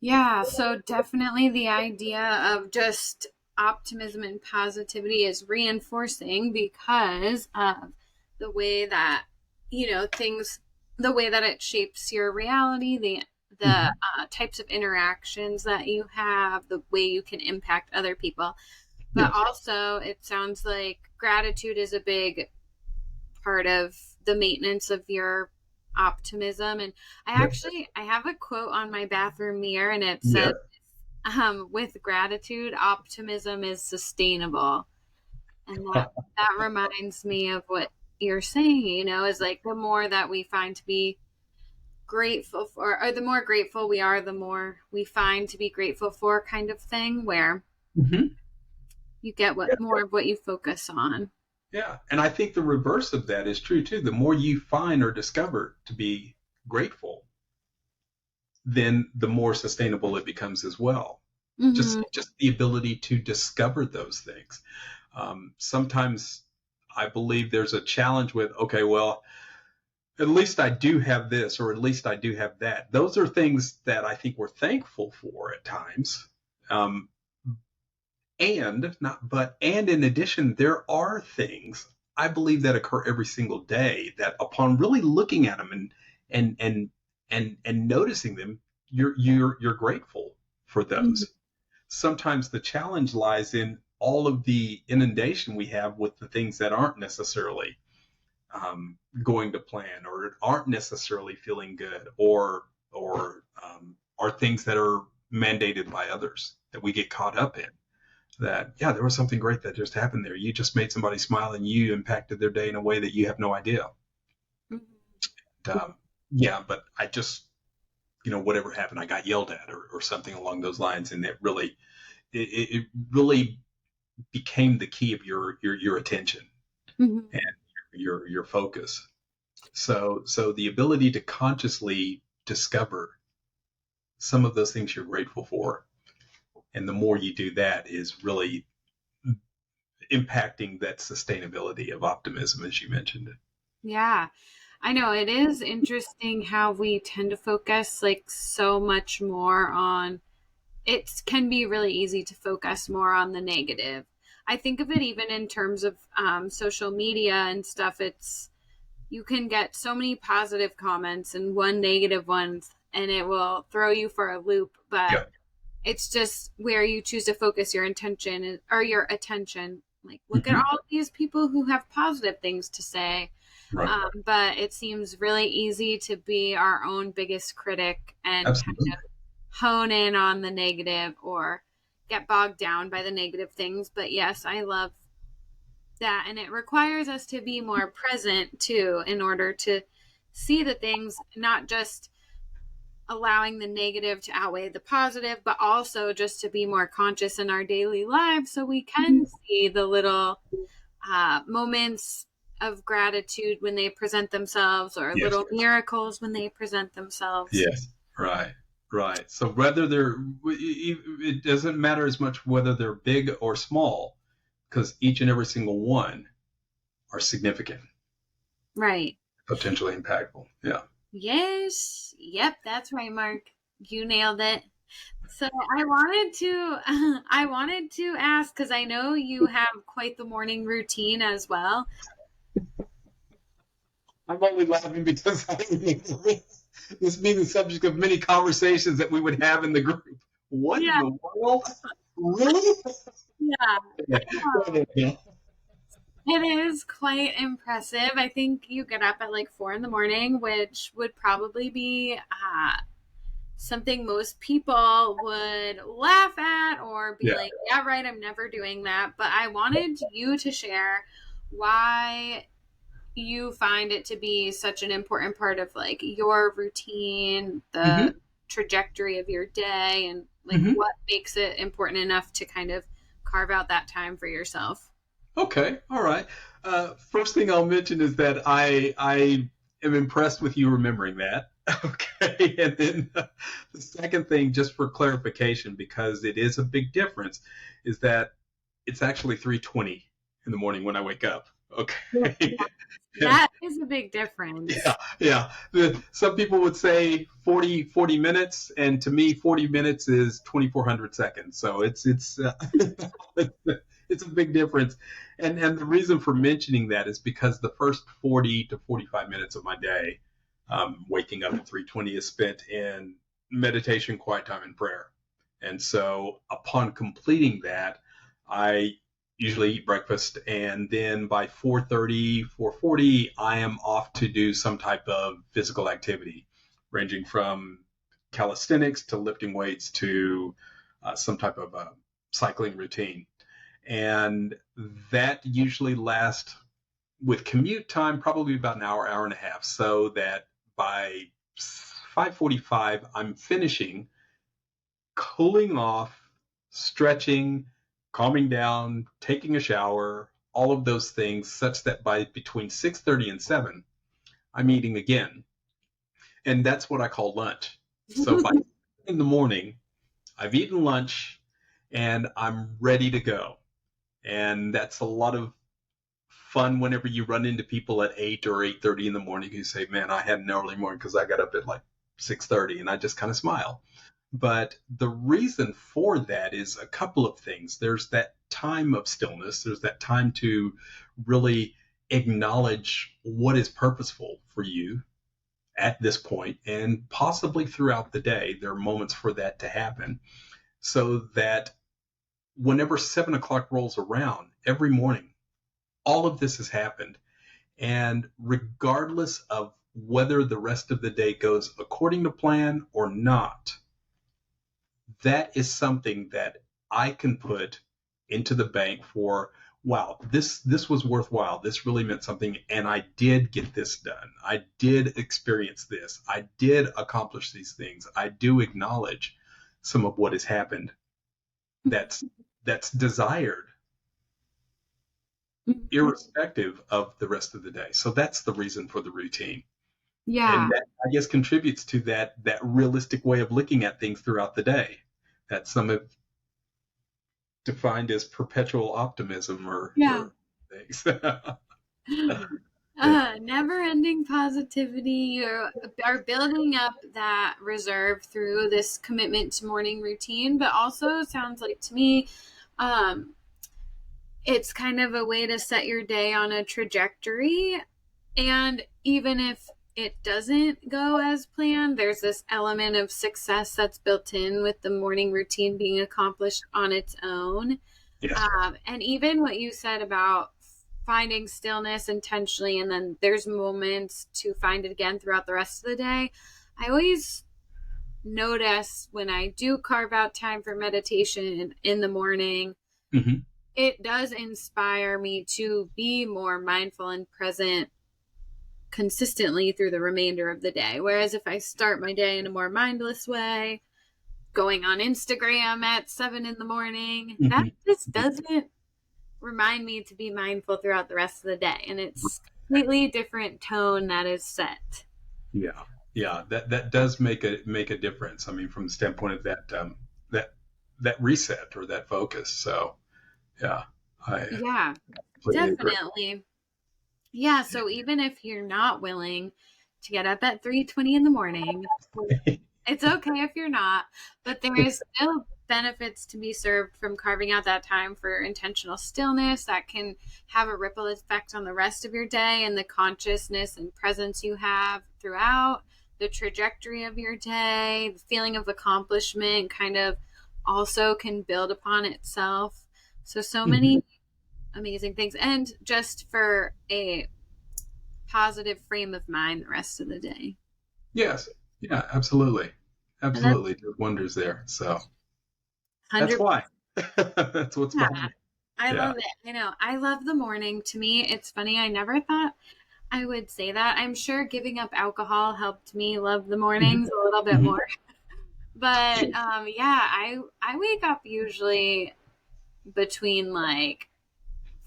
Yeah. So definitely the idea of just optimism and positivity is reinforcing because of the way that, things, the way that it shapes your reality, the Mhm. types of interactions that you have, the way you can impact other people. But Yes. also, it sounds like gratitude is a big part of the maintenance of your optimism. And Yep. I have a quote on my bathroom mirror, and it says, Yes. with gratitude, optimism is sustainable. And that reminds me of what you're saying, is like the more that we find to be grateful for, or the more grateful we are, the more we find to be grateful for, kind of thing, where Hmm. you get what more of what you focus on. Yeah, and I think the reverse of that is true too. The more you find or discover to be grateful, then the more sustainable it becomes as well. Mm-hmm. Just the ability to discover those things. Sometimes I believe there's a challenge with, okay, well, at least I do have this, or at least I do have that. Those are things that I think we're thankful for at times. Um, and not but and in addition, there are things I believe that occur every single day that, upon really looking at them and and and noticing them, you're grateful for Mm-hmm. those. Sometimes the challenge lies in all of the inundation we have with the things that aren't necessarily going to plan, or aren't necessarily feeling good, or are things that are mandated by others that we get caught up in. That, yeah, there was something great that just happened there. You just made somebody smile and you impacted their day in a way that you have no idea. Mhm. And, yeah, but I just, whatever happened, I got yelled at or something along those lines. And it really became the key of your attention Mhm. and your focus. So the ability to consciously discover some of those things you're grateful for, and the more you do that, is really impacting that sustainability of optimism, as you mentioned. Yeah. I know it is interesting how we tend to focus like so much more on it can be really easy to focus more on the negative. I think of it even in terms of social media and stuff. It's you can get so many positive comments and one negative one, and it will throw you for a loop. But Yeah. it's just where you choose to focus your intention or your attention. Like, look at Hmm. all these people who have positive things to say. Right. But it seems really easy to be our own biggest critic and kind Absolutely. of hone in on the negative or get bogged down by the negative things. But yes, I love that. And it requires us to be more present too in order to see the things, not just allowing the negative to outweigh the positive, but also just to be more conscious in our daily lives so we can see the little moments of gratitude when they present themselves or Yes. little miracles when they present themselves. Yes. Right. Right. So whether it doesn't matter as much whether they're big or small, because each and every single one are significant, Right. potentially impactful. Yeah. Yes. Yep, that's right, Mark. You nailed it. So I wanted to ask because I know you have quite the morning routine as well. I'm only laughing because I remember this being the subject of many conversations that we would have in the group. What in Yeah, the world? Really? yeah. Yeah. Go ahead, yeah. It is quite impressive. I think you get up at like 4 in the morning, which would probably be something most people would laugh at or be Yeah. like, yeah, right, I'm never doing that. But I wanted you to share why you find it to be such an important part of like your routine, the Hmm. trajectory of your day, and like Hmm. what makes it important enough to kind of carve out that time for yourself. Okay. All right. First thing I'll mention is that I am impressed with you remembering that. Okay. And then the second thing, just for clarification, because it is a big difference, is that it's actually 3:20 in the morning when I wake up. Okay. That is a big Yeah, difference. yeah. Some people would say 40 minutes, and to me, 40 minutes is 2,400 seconds. So it's a big difference. And the reason for mentioning that is because the first 40 to 45 minutes of my day, waking up at 3:20, is spent in meditation, quiet time, and prayer. And so upon completing that, I usually eat breakfast, and then by 4:30, 4:40, I am off to do some type of physical activity, ranging from calisthenics to lifting weights to some type of cycling routine. And that usually lasts, with commute time, probably about an hour, hour and a half, so that by 5:45 I'm finishing, cooling off, stretching, calming down, taking a shower, all of those things, such that by between 6:30 and 7, I'm eating again. And that's what I call lunch. So by in the morning, I've eaten lunch and I'm ready to go. And that's a lot of fun whenever you run into people at 8 or 8:30 in the morning who say, "Man, I had an early morning because I got up at like 6:30," and I just kind of smile. But the reason for that is a couple of things. There's that time of stillness. There's that time to really acknowledge what is purposeful for you at this point, and possibly throughout the day, there are moments for that to happen, so that whenever 7 o'clock rolls around every morning, all of this has happened. And regardless of whether the rest of the day goes according to plan or not, that is something that I can put into the bank for, wow, this was worthwhile. This really meant something, and I did get this done. I did experience this. I did accomplish these things. I do acknowledge some of what has happened that's desired Mhm. irrespective of the rest of the day. So that's the reason for the routine. And Yeah. that, I guess, contributes to that realistic way of looking at things throughout the day that some have defined as perpetual optimism Yeah. or things. Yeah. Never-ending positivity. You are building up that reserve through this commitment to morning routine, but also sounds like to me, um, it's kind of a way to set your day on a trajectory. And even if it doesn't go as planned, there's this element of success that's built in with the morning routine being accomplished on its own. Yes. And even what you said about finding stillness intentionally, and then there's moments to find it again throughout the rest of the day. I always notice when I do carve out time for meditation in the morning, Hmm. it does inspire me to be more mindful and present consistently through the remainder of the day. Whereas if I start my day in a more mindless way, going on Instagram at 7 in the morning, that Hmm. just doesn't remind me to be mindful throughout the rest of the day. And it's completely different tone that is set. Yeah. Yeah. That does make a difference. I mean, from the standpoint of that that reset or that focus. So yeah, I Yeah, completely agree. definitely. Yeah, so even if you're not willing to get up at 3:20 in the morning, it's okay if you're not, but there is still benefits to be served from carving out that time for intentional stillness that can have a ripple effect on the rest of your day and the consciousness and presence you have throughout the trajectory of your day. The feeling of accomplishment kind of also can build upon itself. So Hmm. many amazing things. And just for a positive frame of mind the rest of the day. Yes. Yeah. Absolutely. And that's Absolutely. There's wonders there. So that's 100%. why. That's what's behind it. I Yeah. love it. I know. I love the morning. To me, it's funny. I never thought I would say that. I'm sure giving up alcohol helped me love the Hmm. mornings a little bit Hmm. more. But yeah, I wake up usually between like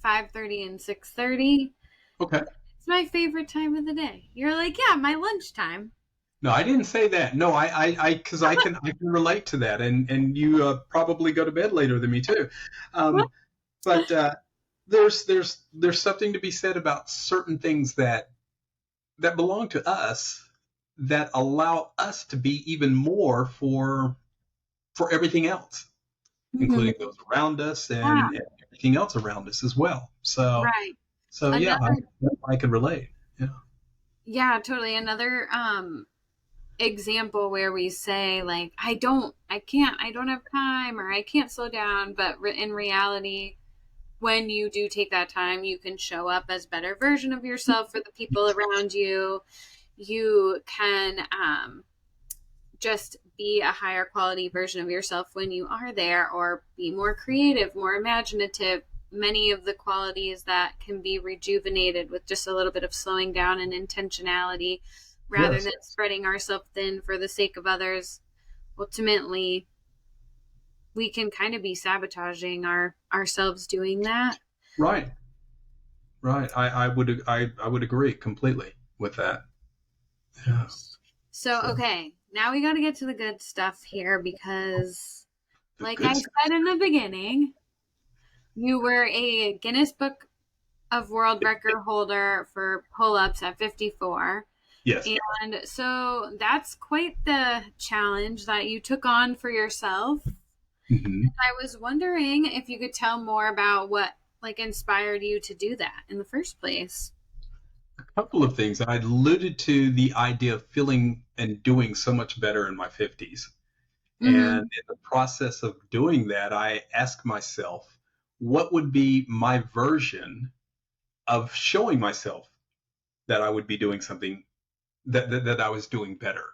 5:30 and 6:30. Okay. It's my favorite time of the day. You're like, yeah, my lunchtime. No, I didn't say that. No, because I can relate to that, and you probably go to bed later than me too. What? But there's something to be said about certain things that belong to us that allow us to be even more for everything else, Mhm. including those around us Yeah, and everything else around us as well. right. So yeah, Another, I can relate. Yeah. yeah, totally. Another example where we say like I don't have time or I can't slow down, but in reality when you do take that time you can show up as a better version of yourself for the people around you. You can just be a higher quality version of yourself when you are there, or be more creative, more imaginative. Many of the qualities that can be rejuvenated with just a little bit of slowing down and intentionality rather Yes. than spreading ourselves thin for the sake of others. Ultimately, we can kind of be sabotaging ourselves doing that. Right. Right. I would agree completely with that. Yeah. So, So okay, now we got to get to the good stuff here because, the like I good stuff. said in the beginning, you were a Guinness Book of World Record holder for pull ups at 54. Yes. And so that's quite the challenge that you took on for yourself. Hmm. I was wondering if you could tell more about what like inspired you to do that in the first place. Couple of things. I alluded to the idea of feeling and doing so much better in my 50s. And Mm-hmm. in the process of doing that, I asked myself, what would be my version of showing myself that I would be doing something that I was doing better?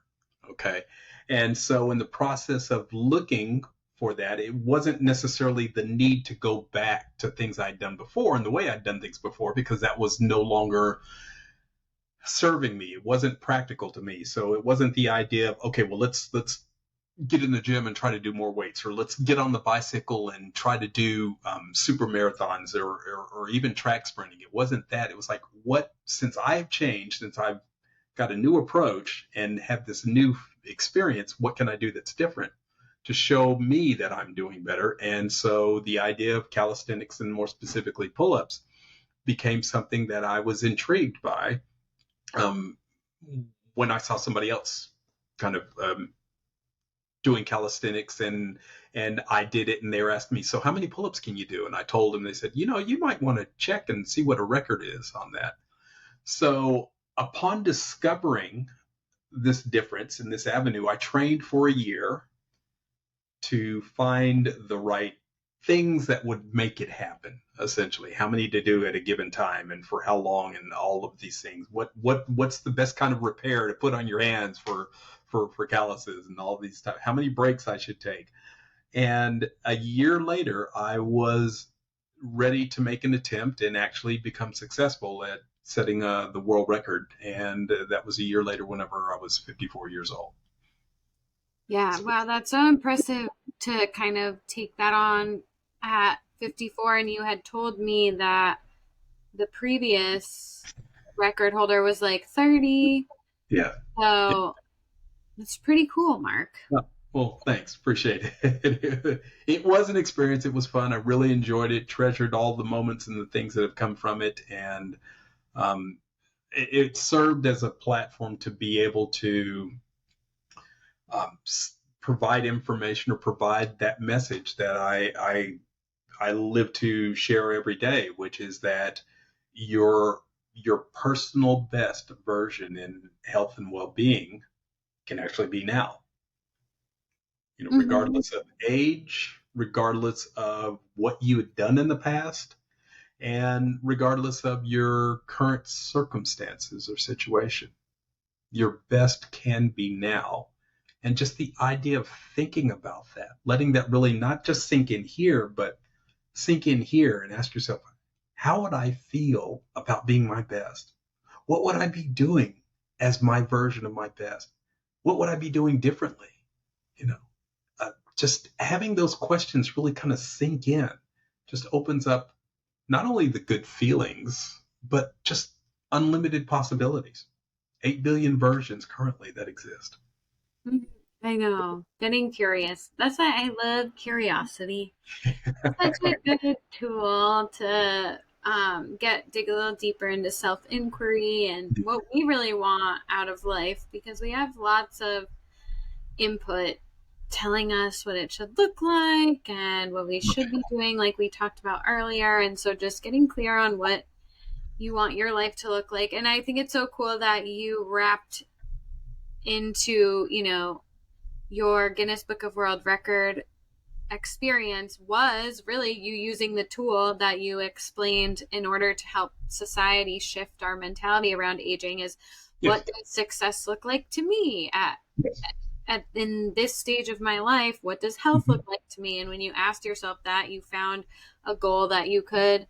Okay. And so in the process of looking for that, it wasn't necessarily the need to go back to things I'd done before and the way I'd done things before, because that was no longer serving me. It wasn't practical to me. So it wasn't the idea of, okay, well, let's get in the gym and try to do more weights, or let's get on the bicycle and try to do super marathons, or even track sprinting. It wasn't that. It was like, what, since I've changed, since I've got a new approach and have this new experience, what can I do that's different to show me that I'm doing better? And so the idea of calisthenics, and more specifically pull-ups, became something that I was intrigued by um, when I saw somebody else kind of doing calisthenics, and I did it, and they were asking me, so how many pull-ups can you do? And I told them. They said, you might want to check and see what a record is on that. So upon discovering this difference in this avenue, I trained for a year to find the right things that would make it happen. Essentially, how many to do at a given time, and for how long, and all of these things. What's the best kind of repair to put on your hands for calluses, and all of these stuff. How many breaks I should take. And a year later, I was ready to make an attempt and actually become successful at setting the world record. And that was a year later, whenever I was 54 years old. Yeah, So, wow, that's so impressive to kind of take that on at 54. And you had told me that the previous record holder was like 30. yeah. So it's pretty cool, Mark. Well, thanks. Appreciate it. It was an experience. It was fun. I really enjoyed it, treasured all the moments and the things that have come from it. And um, it served as a platform to be able to um, provide information, or provide that message that I live to share every day, which is that your personal best version in health and well-being can actually be now. Hmm. Regardless of age, regardless of what you had done in the past, and regardless of your current circumstances or situation, your best can be now. And just the idea of thinking about that, letting that really not just sink in here, but sink in here, and ask yourself, how would I feel about being my best? What would I be doing as my version of my best? What would I be doing differently? You know, just having those questions really kind of sink in just opens up not only the good feelings, but just unlimited possibilities. 8 billion versions currently that exist. I know. Getting curious. That's why I love curiosity. Such a good tool to dig a little deeper into self inquiry and what we really want out of life, because we have lots of input telling us what it should look like and what we should be doing, like we talked about earlier. And so just getting clear on what you want your life to look like. And I think it's so cool that you wrapped into, your Guinness Book of World Record experience was really you using the tool that you explained in order to help society shift our mentality around aging. Is Yes. what does success look like to me Yes. at in this stage of my life? What does health Mhm. look like to me? And when you asked yourself that, you found a goal that you could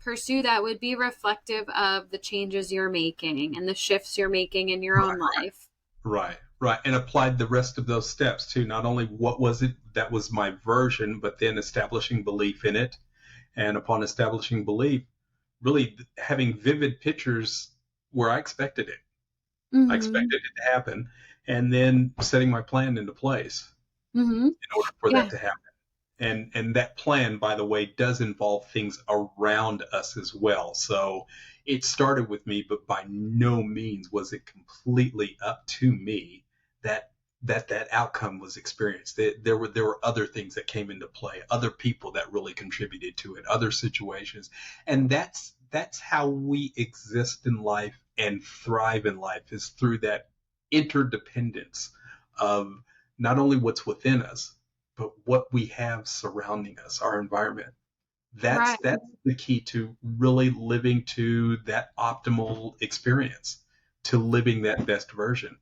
pursue that would be reflective of the changes you're making and the shifts you're making in your own Right. life. Right. Right. And applied the rest of those steps too. Not only what was it that was my version, but then establishing belief in it. And upon establishing belief, really having vivid pictures where I expected it. I Mm-hmm. expected it to happen, and then setting my plan into place Mm-hmm. in order for that Yeah. to happen. And that plan, by the way, does involve things around us as well. So it started with me, but by no means was it completely up to me that that outcome was experienced. There were other things that came into play, other people that really contributed to it, other situations, and that's how we exist in life and thrive in life, is through that interdependence of not only what's within us, but what we have surrounding us, our environment. That's Right. that's the key to really living to that optimal experience, to living that best version.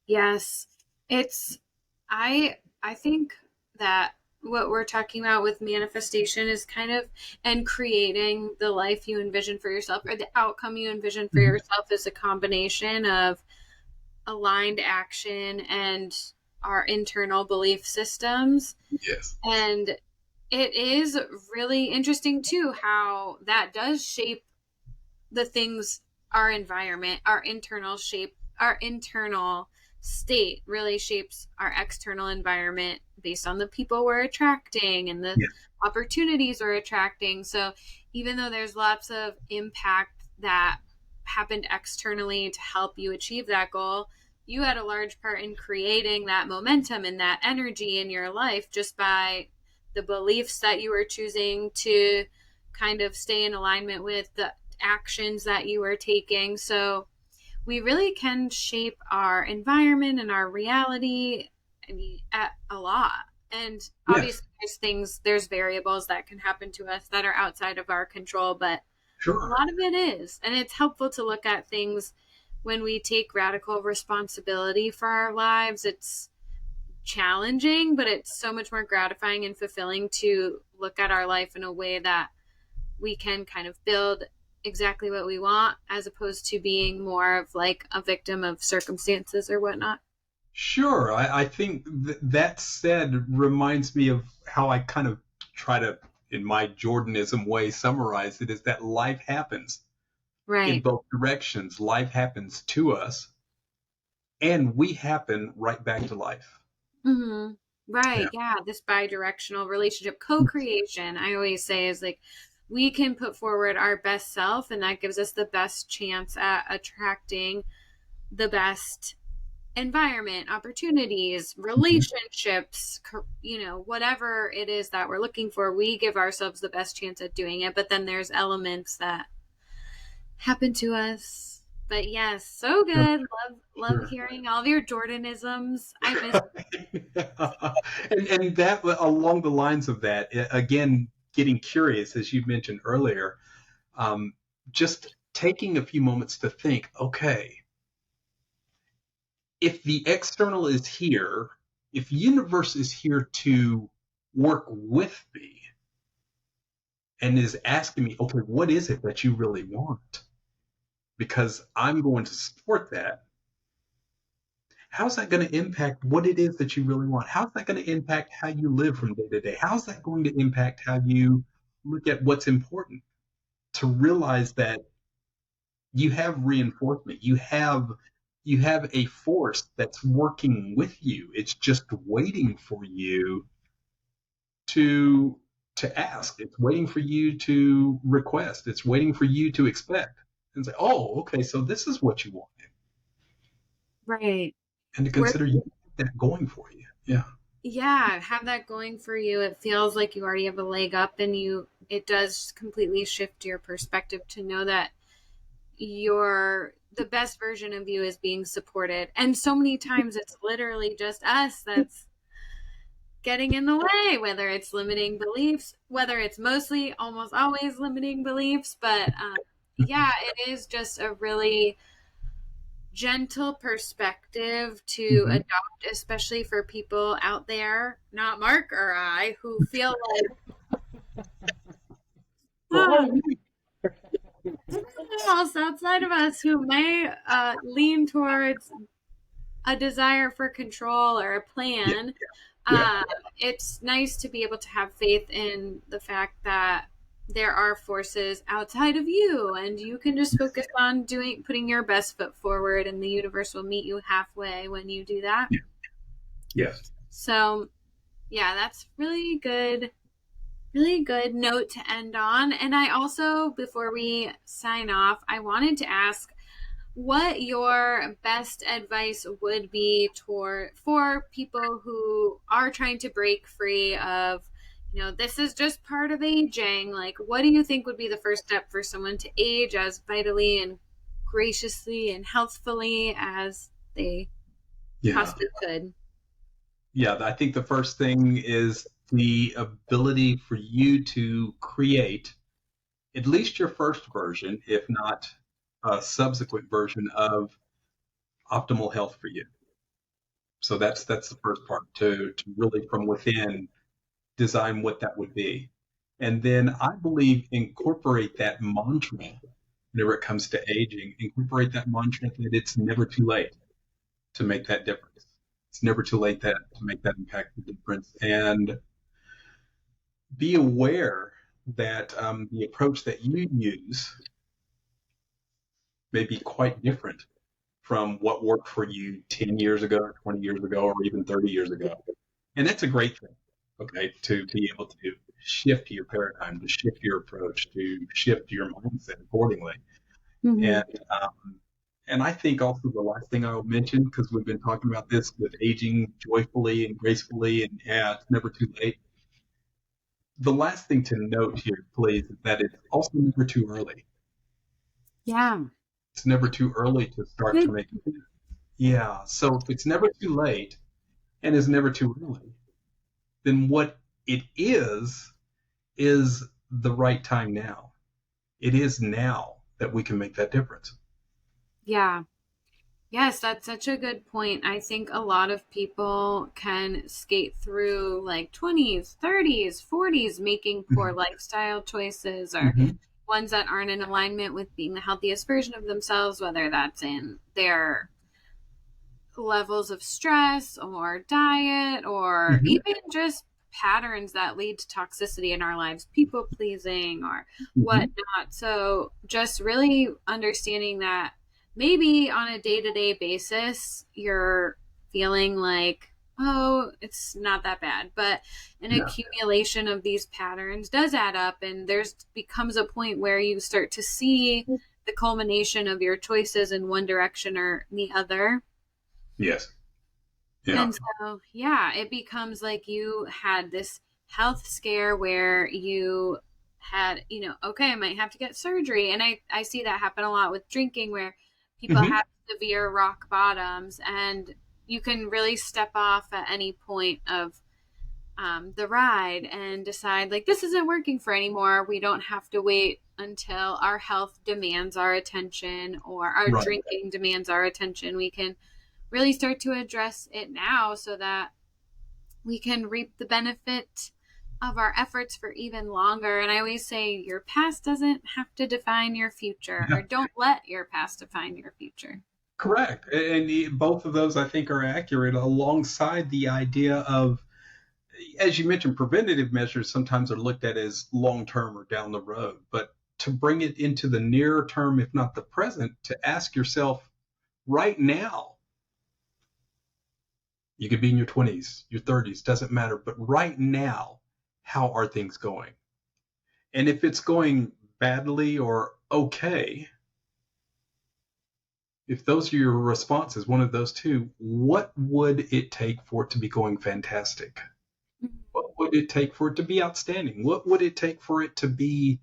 Yes. It's I think that what we're talking about with manifestation is kind of and creating the life you envision for yourself or the outcome you envision for Mhm. yourself is a combination of aligned action and our internal belief systems. Yes. And it is really interesting too how that does shape the things, our environment, our internal state really shapes our external environment based on the people we're attracting and the Yes. opportunities we're attracting. So even though there's lots of impact that happened externally to help you achieve that goal, you had a large part in creating that momentum and that energy in your life just by the beliefs that you were choosing to kind of stay in alignment with, the actions that you are taking. So we really can shape our environment and our reality, I mean, at a lot. And Yes. obviously there's variables that can happen to us that are outside of our control, but a Sure. lot of it is. And it's helpful to look at things when we take radical responsibility for our lives. It's challenging, but it's so much more gratifying and fulfilling to look at our life in a way that we can kind of build exactly what we want as opposed to being more of like a victim of circumstances or whatnot. Sure. I think that said reminds me of how I kind of try to, in my Jordanism way, summarize it is that life happens in Right. both directions. Life happens to us, and we happen right back to life. Mm-hmm. Yeah. Right. Yeah. This bi-directional relationship co-creation, I always say, is like we can put forward our best self, and that gives us the best chance at attracting the best environment, opportunities, Mhm. relationships, whatever it is that we're looking for, we give ourselves the best chance at doing it. But then there's elements that happen to us. But yes, so Sure. good. Love Sure. hearing all of your Jordanisms. I miss. And that along the lines of that, again, getting curious, as you mentioned earlier, um, just taking a few moments to think, okay, if the external is here, if the universe is here to work with me and is asking me, okay, what is it that you really want? Because I'm going to support that. How's that going to impact what it is that you really want? How's that going to impact how you live from day to day? How's that going to impact how you look at what's important? To realize that you have reinforcement, you have a force that's working with you. It's just waiting for you to to ask. It's waiting for you to request. It's waiting for you to expect. And say, oh, okay, so this is what you want, Right. and to Where, consider you have that going for you. Yeah. yeah, have that going for you. It feels like you already have a leg up, and it does completely shift your perspective to know that the best version of you is being supported. And so many times it's literally just us that's getting in the way, whether it's limiting beliefs, whether it's mostly almost always limiting beliefs. But yeah, it is just a really gentle perspective to Mhm. adopt, especially for people out there, not Mark or I, who feel like, Oh, oh, else outside of us who may lean towards a desire for control or a yeah, plan. yeah, uh, it's nice to be able to have faith in the fact that there are forces outside of you and you can just focus on putting your best foot forward, and the universe will meet you halfway when you do that. yeah, yes. So yeah, that's really good note to end on. And I also, before we sign off, I wanted to ask what your best advice would be for people who are trying to break free of, this is just part of aging. Like, what do you think would be the first step for someone to age as vitally and graciously and healthfully as they Yeah. possibly could? Yeah, I think the first thing is the ability for you to create at least your first version, if not a subsequent version of optimal health for you. So that's the first part, to really from within design what that would be. And then I believe incorporate that mantra whenever it comes to aging, incorporate that mantra that it's never too late to make that difference. It's never too late to make that impactful difference. And be aware that the approach that you use may be quite different from what worked for you 10 years ago or 20 years ago or even 30 years ago. And that's a great thing, okay, to be able to shift your paradigm, to shift your approach, to shift your mindset accordingly. Mm-hmm. And and I think also the last thing I'll mention, because we've been talking about this with aging joyfully and gracefully, and yeah, it's never too late. The last thing to note here, please, is that it's also never too early. Yeah. It's never too early to start to Good. make it. Yeah. So if it's never too late and is never too early, then what it is the right time now. It is now that we can make that difference. Yeah. Yes, that's such a good point. I think a lot of people can skate through like 20s, 30s, 40s, making poor Mm-hmm. lifestyle choices or Mm-hmm. ones that aren't in alignment with being the healthiest version of themselves, whether that's in their levels of stress or diet or Mm-hmm. even just patterns that lead to toxicity in our lives, people pleasing or Mm-hmm. whatnot. So just really understanding that maybe on a day-to-day basis you're feeling like, oh, it's not that bad, but an Yeah. accumulation of these patterns does add up, and there's becomes a point where you start to see the culmination of your choices in one direction or the other. Yes. Yeah. And so, yeah, it becomes like you had this health scare where you had, okay, I might have to get surgery. And I see that happen a lot with drinking where people Mm-hmm. have severe rock bottoms, and you can really step off at any point of the ride and decide, like, this isn't working for anymore. We don't have to wait until our health demands our attention or our Right. drinking demands our attention. We can really start to address it now so that we can reap the benefit of our efforts for even longer. And I always say your past doesn't have to define your future, Yeah. or don't let your past define your future. Correct. And both of those I think are accurate alongside the idea of, as you mentioned, preventative measures sometimes are looked at as long term or down the road, but to bring it into the nearer term, if not the present, to ask yourself right now, you could be in your 20s, your 30s, doesn't matter, but right now, how are things going? And if it's going badly or okay, if those are your responses, one of those two, what would it take for it to be going fantastic? What would it take for it to be outstanding? What would it take for it to be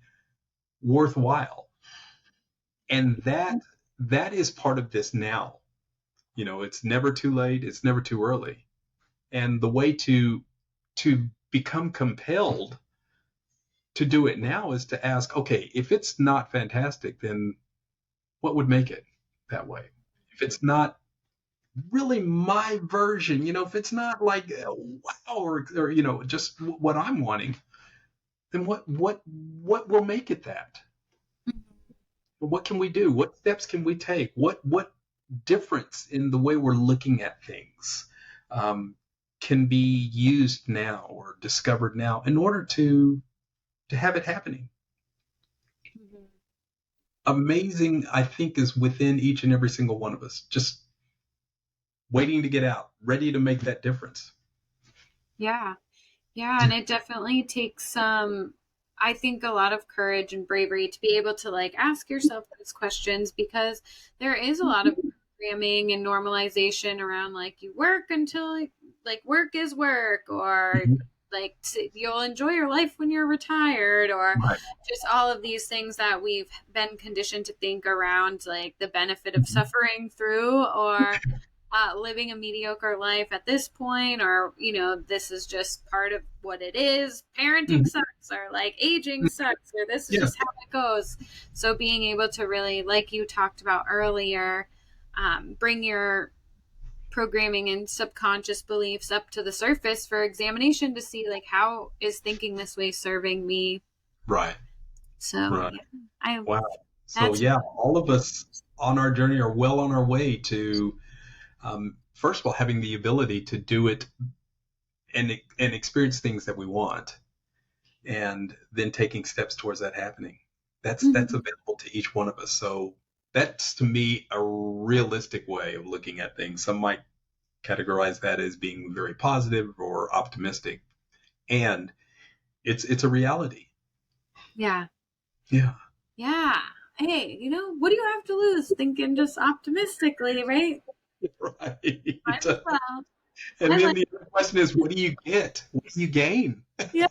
worthwhile? And that is part of this now. It's never too late, it's never too early. And the way to become compelled to do it now is to ask, okay, if it's not fantastic, then what would make it that way? If it's not really my version, if it's not like wow, or just what I'm wanting, then what will make it that? What can we do? What steps can we take? What difference in the way we're looking at things um, can be used now or discovered now in order to have it happening? Mhm. Amazing, I think, is within each and every single one of us. Just waiting to get out, ready to make that difference. Yeah. Yeah. And it definitely takes I think a lot of courage and bravery to be able to like ask yourself those questions, because there is a lot of programming and normalization around like you work until like work is work, or Mhm. like you'll enjoy your life when you're retired, or Right. just all of these things that we've been conditioned to think around like the benefit of Mhm. suffering through, or living a mediocre life at this point, or this is just part of what it is. Parenting Mhm. sucks, or like aging sucks, or this is Yes. just how it goes. So being able to really, like you talked about earlier, bring your programming and subconscious beliefs up to the surface for examination to see like how is thinking this way serving me. Right. So Right. yeah, I Wow. So that's yeah, all of us on our journey are well on our way to, first of all, having the ability to do it and experience things that we want, and then taking steps towards that happening. That's mhm. available to each one of us. So that's to me a realistic way of looking at things. Some might categorize that as being very positive or optimistic, and it's a reality. Yeah. Yeah. Yeah. Hey, what do you have to lose? Thinking just optimistically, right? Right. Might as well. And I then like, the other question is, what do you get? What do you gain? yeah,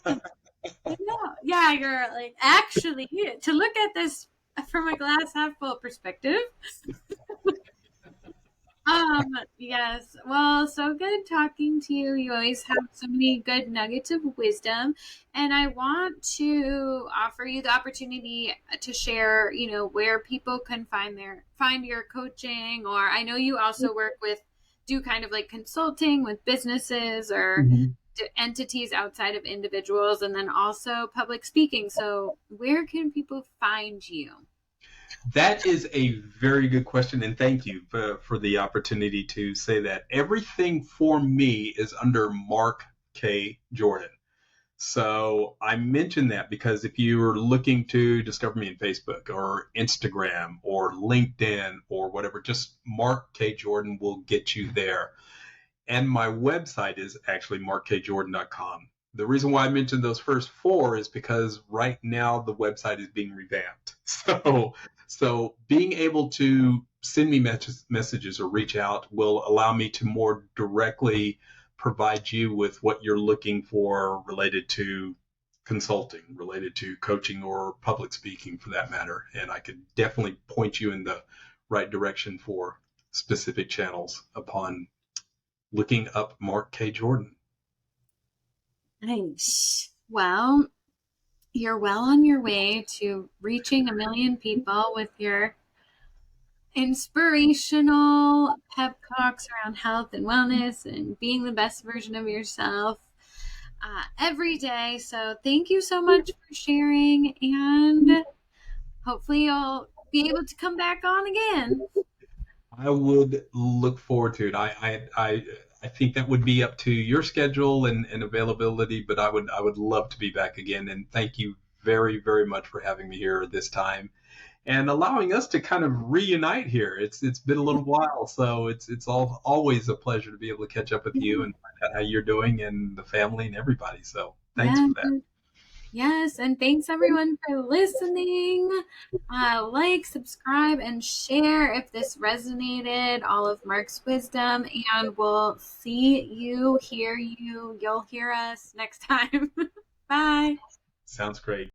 yeah, you're like, actually, to look at this from a glass half full perspective. Yes. Well, so good talking to you. You always have so many good nuggets of wisdom. And I want to offer you the opportunity to share, where people can find your coaching, or I know you also do kind of like consulting with businesses or Mhm. entities outside of individuals, and then also public speaking. So where can people find you? That is a very good question, and thank you for the opportunity to say that. Everything for me is under Mark K. Jordan. So I mention that because if you are looking to discover me in Facebook or Instagram or LinkedIn or whatever, just Mark K. Jordan will get you there. And my website is actually markkjordan.com. The reason why I mentioned those first four is because right now the website is being revamped. So being able to send me messages or reach out will allow me to more directly provide you with what you're looking for related to consulting, related to coaching or public speaking for that matter. And I could definitely point you in the right direction for specific channels upon looking up Mark K. Jordan. Nice. Well, you're well on your way to reaching 1 million people with your inspirational pep talks around health and wellness and being the best version of yourself every day. So, thank you so much for sharing, and hopefully, you'll be able to come back on again. I would look forward to it. I think that would be up to your schedule and availability, but I would love to be back again. And thank you very, very much for having me here this time and allowing us to kind of reunite here. It's been a little while, so it's always a pleasure to be able to catch up with you Yeah. and find out how you're doing and the family and everybody. So thanks Yeah. for that. Yes, and thanks everyone for listening. Subscribe, and share if this resonated, all of Mark's wisdom, and we'll see you, you'll hear us next time. Bye. Sounds great.